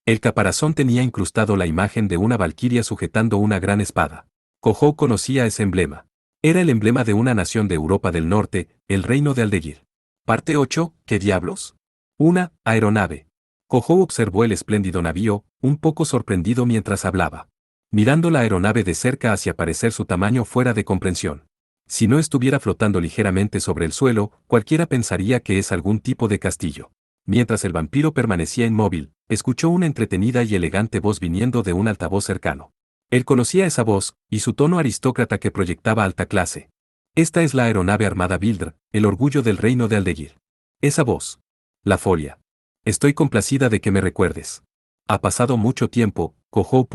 El caparazón tenía incrustado la imagen de una valquiria sujetando una gran espada. Kohou conocía ese emblema. Era el emblema de una nación de Europa del Norte, el Reino de Aldeguir. Parte 8. ¿Qué diablos? Una aeronave. Kohou observó el espléndido navío, un poco sorprendido mientras hablaba. Mirando la aeronave de cerca hacia parecer su tamaño fuera de comprensión. Si no estuviera flotando ligeramente sobre el suelo, cualquiera pensaría que es algún tipo de castillo. Mientras el vampiro permanecía inmóvil, escuchó una entretenida y elegante voz viniendo de un altavoz cercano. Él conocía esa voz, y su tono aristócrata que proyectaba alta clase. Esta es la aeronave armada Bildr, el orgullo del reino de Aldeguir. Esa voz. La folia. Estoy complacida de que me recuerdes. Ha pasado mucho tiempo, Kohou.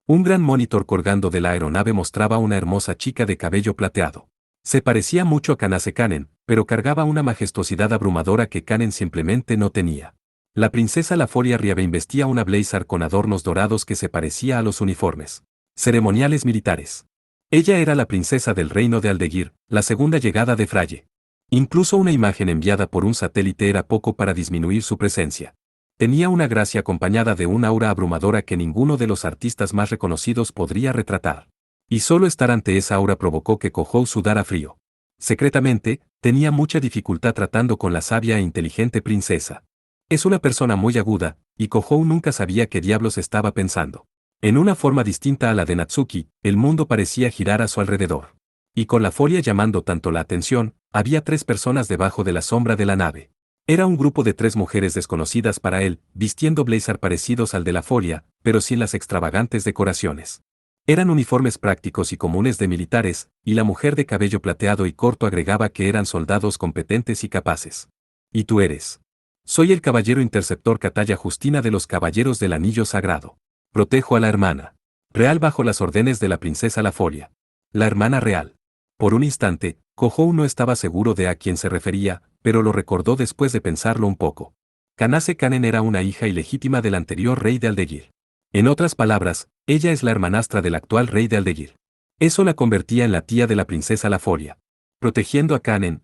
Un gran monitor colgando de la aeronave mostraba una hermosa chica de cabello plateado. Se parecía mucho a Kanase Kanen, pero cargaba una majestuosidad abrumadora que Kanen simplemente no tenía. La princesa La Folia Riave vestía una blazer con adornos dorados que se parecía a los uniformes ceremoniales militares. Ella era la princesa del reino de Aldeguir, la segunda llegada de Fraye. Incluso una imagen enviada por un satélite era poco para disminuir su presencia. Tenía una gracia acompañada de un aura abrumadora que ninguno de los artistas más reconocidos podría retratar. Y solo estar ante esa aura provocó que Kohou sudara frío. Secretamente, tenía mucha dificultad tratando con la sabia e inteligente princesa. Es una persona muy aguda, y Kohou nunca sabía qué diablos estaba pensando. En una forma distinta a la de Natsuki, el mundo parecía girar a su alrededor. Y con la Folia llamando tanto la atención, había 3 personas debajo de la sombra de la nave. Era un grupo de 3 mujeres desconocidas para él, vistiendo blazer parecidos al de la Folia, pero sin las extravagantes decoraciones. Eran uniformes prácticos y comunes de militares, y la mujer de cabello plateado y corto agregaba que eran soldados competentes y capaces. ¿Y tú eres? Soy el caballero interceptor Kataya Justina de los Caballeros del Anillo Sagrado. Protejo a la hermana real bajo las órdenes de la princesa La Folia. La hermana real. Por un instante, Kohou no estaba seguro de a quién se refería, pero lo recordó después de pensarlo un poco. Kanase Kanen era una hija ilegítima del anterior rey de Aldeguir. En otras palabras, ella es la hermanastra del actual rey de Aldeguir. Eso la convertía en la tía de la princesa La Folia. Protegiendo a Kanen,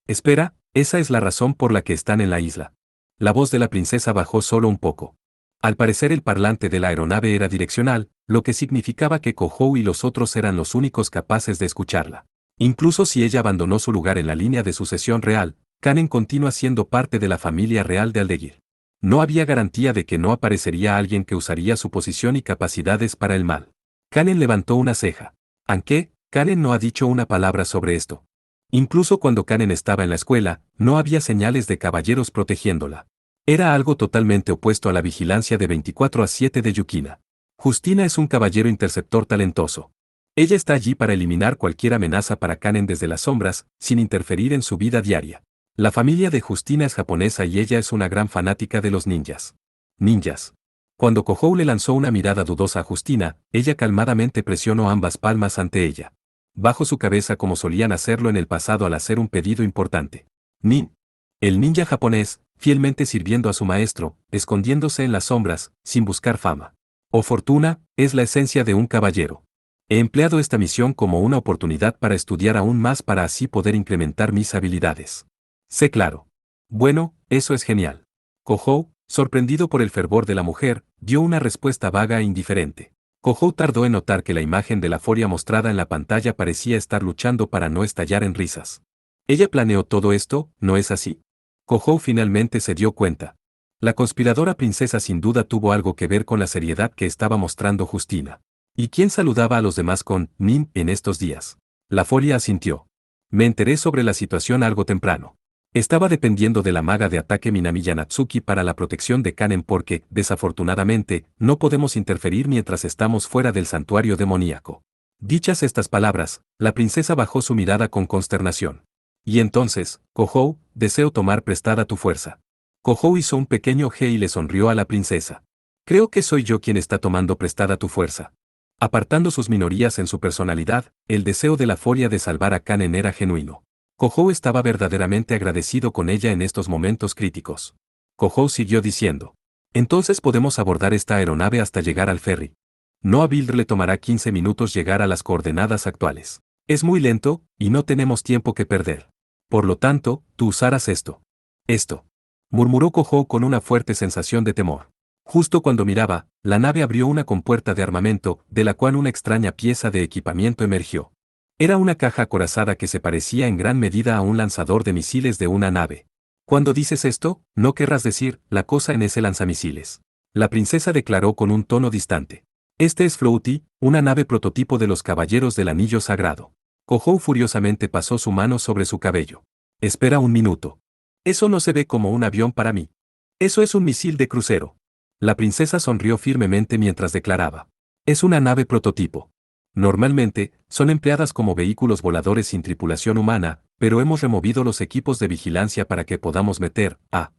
Espera, esa es la razón por la que están en la isla. La voz de la princesa bajó solo un poco. Al parecer el parlante de la aeronave era direccional, lo que significaba que Kohou y los otros eran los únicos capaces de escucharla. Incluso si ella abandonó su lugar en la línea de sucesión real, Kanen continúa siendo parte de la familia real de Aldeguir. No había garantía de que no aparecería alguien que usaría su posición y capacidades para el mal. Karen levantó una ceja. Aunque, Karen no ha dicho una palabra sobre esto. Incluso cuando Karen estaba en la escuela, no había señales de caballeros protegiéndola. Era algo totalmente opuesto a la vigilancia de 24/7 de Yukina. Justina es un caballero interceptor talentoso. Ella está allí para eliminar cualquier amenaza para Karen desde las sombras, sin interferir en su vida diaria. La familia de Justina es japonesa y ella es una gran fanática de los ninjas. Ninjas. Cuando Kohou le lanzó una mirada dudosa a Justina, ella calmadamente presionó ambas palmas ante ella. Bajo su cabeza como solían hacerlo en el pasado al hacer un pedido importante. Nin. El ninja japonés, fielmente sirviendo a su maestro, escondiéndose en las sombras, sin buscar fama o fortuna, es la esencia de un caballero. He empleado esta misión como una oportunidad para estudiar aún más para así poder incrementar mis habilidades. Sé claro. Bueno, eso es genial. Kohou, sorprendido por el fervor de la mujer, dio una respuesta vaga e indiferente. Kohou tardó en notar que la imagen de la Foria mostrada en la pantalla parecía estar luchando para no estallar en risas. Ella planeó todo esto, ¿no es así? Kohou finalmente se dio cuenta. La conspiradora princesa sin duda tuvo algo que ver con la seriedad que estaba mostrando Justina. ¿Y quién saludaba a los demás con Nin en estos días? La Foria asintió. Me enteré sobre la situación algo temprano. Estaba dependiendo de la maga de ataque Minamiya Natsuki para la protección de Kanen porque, desafortunadamente, no podemos interferir mientras estamos fuera del santuario demoníaco. Dichas estas palabras, la princesa bajó su mirada con consternación. Y entonces, Kohou, deseo tomar prestada tu fuerza. Kohou hizo un pequeño G y le sonrió a la princesa. Creo que soy yo quien está tomando prestada tu fuerza. Apartando sus minorías en su personalidad, el deseo de la Foria de salvar a Kanen era genuino. Kohou estaba verdaderamente agradecido con ella en estos momentos críticos. Kohou siguió diciendo. Entonces podemos abordar esta aeronave hasta llegar al ferry. No a Bill le tomará 15 minutos llegar a las coordenadas actuales. Es muy lento, y no tenemos tiempo que perder. Por lo tanto, tú usarás esto. Esto. Murmuró Kohou con una fuerte sensación de temor. Justo cuando miraba, la nave abrió una compuerta de armamento, de la cual una extraña pieza de equipamiento emergió. Era una caja acorazada que se parecía en gran medida a un lanzador de misiles de una nave. Cuando dices esto, no querrás decir, la cosa en ese lanzamisiles. La princesa declaró con un tono distante. Este es Floaty, una nave prototipo de los caballeros del anillo sagrado. Kohou furiosamente pasó su mano sobre su cabello. Espera un minuto. Eso no se ve como un avión para mí. Eso es un misil de crucero. La princesa sonrió firmemente mientras declaraba. Es una nave prototipo. Normalmente, son empleadas como vehículos voladores sin tripulación humana, pero hemos removido los equipos de vigilancia para que podamos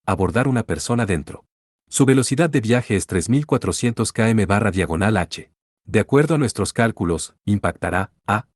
abordar una persona dentro. Su velocidad de viaje es 3400 km/h. De acuerdo a nuestros cálculos,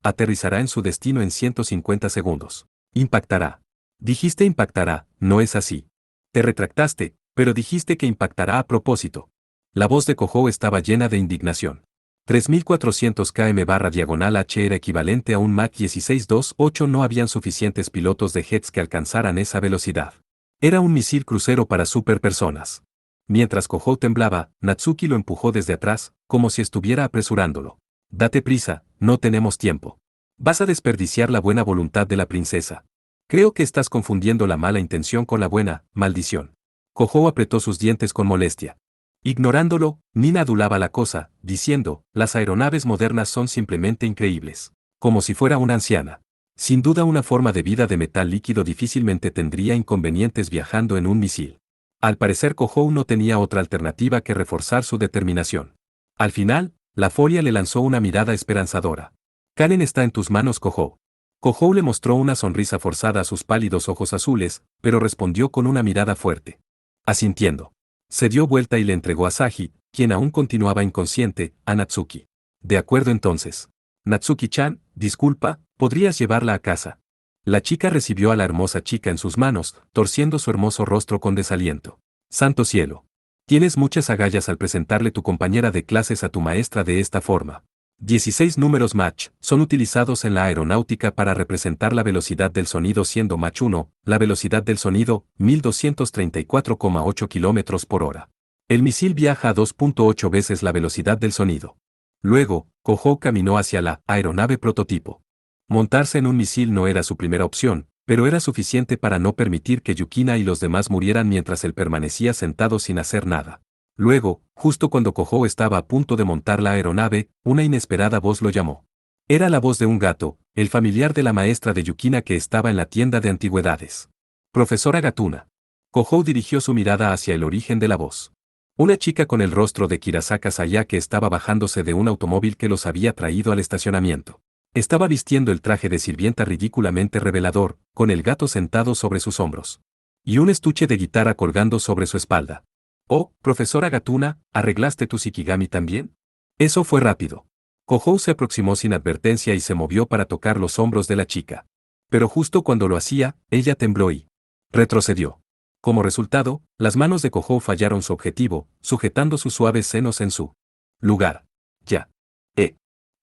aterrizará en su destino en 150 segundos. Impactará. Dijiste impactará, ¿no es así? Te retractaste, pero dijiste que impactará a propósito. La voz de Kohou estaba llena de indignación. 3400 km/h era equivalente a un Mach 16-2-8. No habían suficientes pilotos de jets que alcanzaran esa velocidad. Era un misil crucero para superpersonas. Mientras Kohou temblaba, Natsuki lo empujó desde atrás, como si estuviera apresurándolo. Date prisa, no tenemos tiempo. Vas a desperdiciar la buena voluntad de la princesa. Creo que estás confundiendo la mala intención con la buena, maldición. Kohou apretó sus dientes con molestia. Ignorándolo, Nina adulaba la cosa, diciendo, las aeronaves modernas son simplemente increíbles. Como si fuera una anciana. Sin duda una forma de vida de metal líquido difícilmente tendría inconvenientes viajando en un misil. Al parecer Kohou no tenía otra alternativa que reforzar su determinación. Al final, la Foria le lanzó una mirada esperanzadora. Kanen está en tus manos, Kohou. Kohou le mostró una sonrisa forzada a sus pálidos ojos azules, pero respondió con una mirada fuerte. Asintiendo. Se dio vuelta y le entregó a Saji, quien aún continuaba inconsciente, a Natsuki. De acuerdo entonces. Natsuki-chan, disculpa, ¿podrías llevarla a casa? La chica recibió a la hermosa chica en sus manos, torciendo su hermoso rostro con desaliento. Santo cielo. Tienes muchas agallas al presentarle tu compañera de clases a tu maestra de esta forma. 16 números Mach son utilizados en la aeronáutica para representar la velocidad del sonido siendo Mach 1, la velocidad del sonido, 1234,8 km por hora. El misil viaja a 2.8 veces la velocidad del sonido. Luego, Kohou caminó hacia la aeronave prototipo. Montarse en un misil no era su primera opción, pero era suficiente para no permitir que Yukina y los demás murieran mientras él permanecía sentado sin hacer nada. Luego, justo cuando Kohou estaba a punto de montar la aeronave, una inesperada voz lo llamó. Era la voz de un gato, el familiar de la maestra de Yukina que estaba en la tienda de antigüedades. Profesora Gatuna. Kohou dirigió su mirada hacia el origen de la voz. Una chica con el rostro de Kirasaka Sayake estaba bajándose de un automóvil que los había traído al estacionamiento. Estaba vistiendo el traje de sirvienta ridículamente revelador, con el gato sentado sobre sus hombros. Y un estuche de guitarra colgando sobre su espalda. Oh, profesora Gatuna, ¿arreglaste tu Shikigami también? Eso fue rápido. Kohou se aproximó sin advertencia y se movió para tocar los hombros de la chica. Pero justo cuando lo hacía, ella tembló y retrocedió. Como resultado, las manos de Kohou fallaron su objetivo, sujetando sus suaves senos en su lugar. Ya.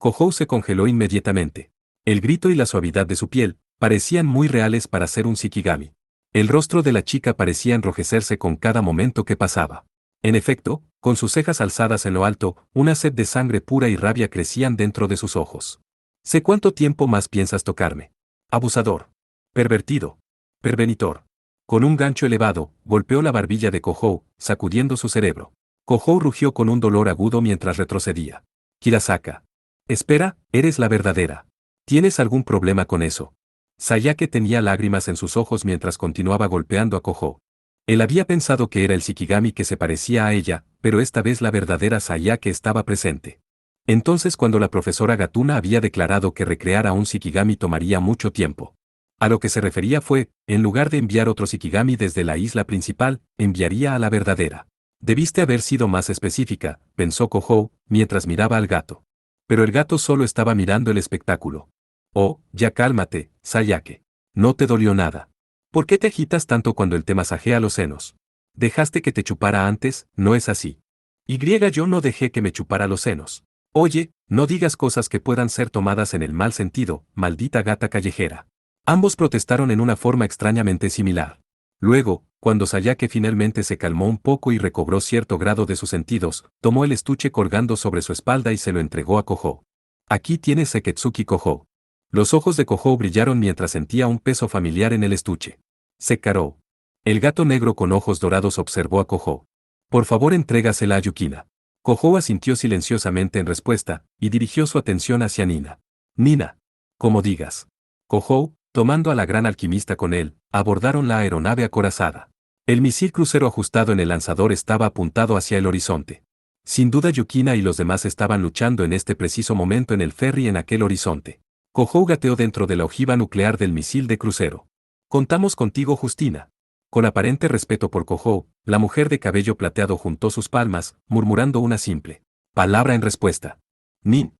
Kohou se congeló inmediatamente. El grito y la suavidad de su piel parecían muy reales para ser un Shikigami. El rostro de la chica parecía enrojecerse con cada momento que pasaba. En efecto, con sus cejas alzadas en lo alto, una sed de sangre pura y rabia crecían dentro de sus ojos. Sé cuánto tiempo más piensas tocarme. Abusador. Pervertido. Pervenitor. Con un gancho elevado, golpeó la barbilla de Kohou, sacudiendo su cerebro. Kohou rugió con un dolor agudo mientras retrocedía. Kirasaka. Espera, eres la verdadera. ¿Tienes algún problema con eso? Sayake tenía lágrimas en sus ojos mientras continuaba golpeando a Kohou. Él había pensado que era el Shikigami que se parecía a ella, pero esta vez la verdadera Sayake estaba presente. Entonces cuando la profesora Gatuna había declarado que recrear a un Shikigami tomaría mucho tiempo. A lo que se refería fue, en lugar de enviar otro Shikigami desde la isla principal, enviaría a la verdadera. Debiste haber sido más específica, pensó Kohou, mientras miraba al gato. Pero el gato solo estaba mirando el espectáculo. Oh, ya cálmate, Sayake. No te dolió nada. ¿Por qué te agitas tanto cuando él te masajea los senos? ¿Dejaste que te chupara antes? No es así. Yo no dejé que me chupara los senos. Oye, no digas cosas que puedan ser tomadas en el mal sentido, maldita gata callejera. Ambos protestaron en una forma extrañamente similar. Luego, cuando Sayake finalmente se calmó un poco y recobró cierto grado de sus sentidos, tomó el estuche colgando sobre su espalda y se lo entregó a Kohou. Aquí tienes Seketsuki Kohou. Los ojos de Kohou brillaron mientras sentía un peso familiar en el estuche. Sekarou. El gato negro con ojos dorados observó a Kohou. Por favor, entrégasela a Yukina. Kohou asintió silenciosamente en respuesta, y dirigió su atención hacia Nina. Nina. Como digas. Kohou, tomando a la gran alquimista con él, abordaron la aeronave acorazada. El misil crucero ajustado en el lanzador estaba apuntado hacia el horizonte. Sin duda Yukina y los demás estaban luchando en este preciso momento en el ferry en aquel horizonte. Kohou gateó dentro de la ojiva nuclear del misil de crucero. Contamos contigo, Justina. Con aparente respeto por Kohou, la mujer de cabello plateado juntó sus palmas, murmurando una simple palabra en respuesta. Nin.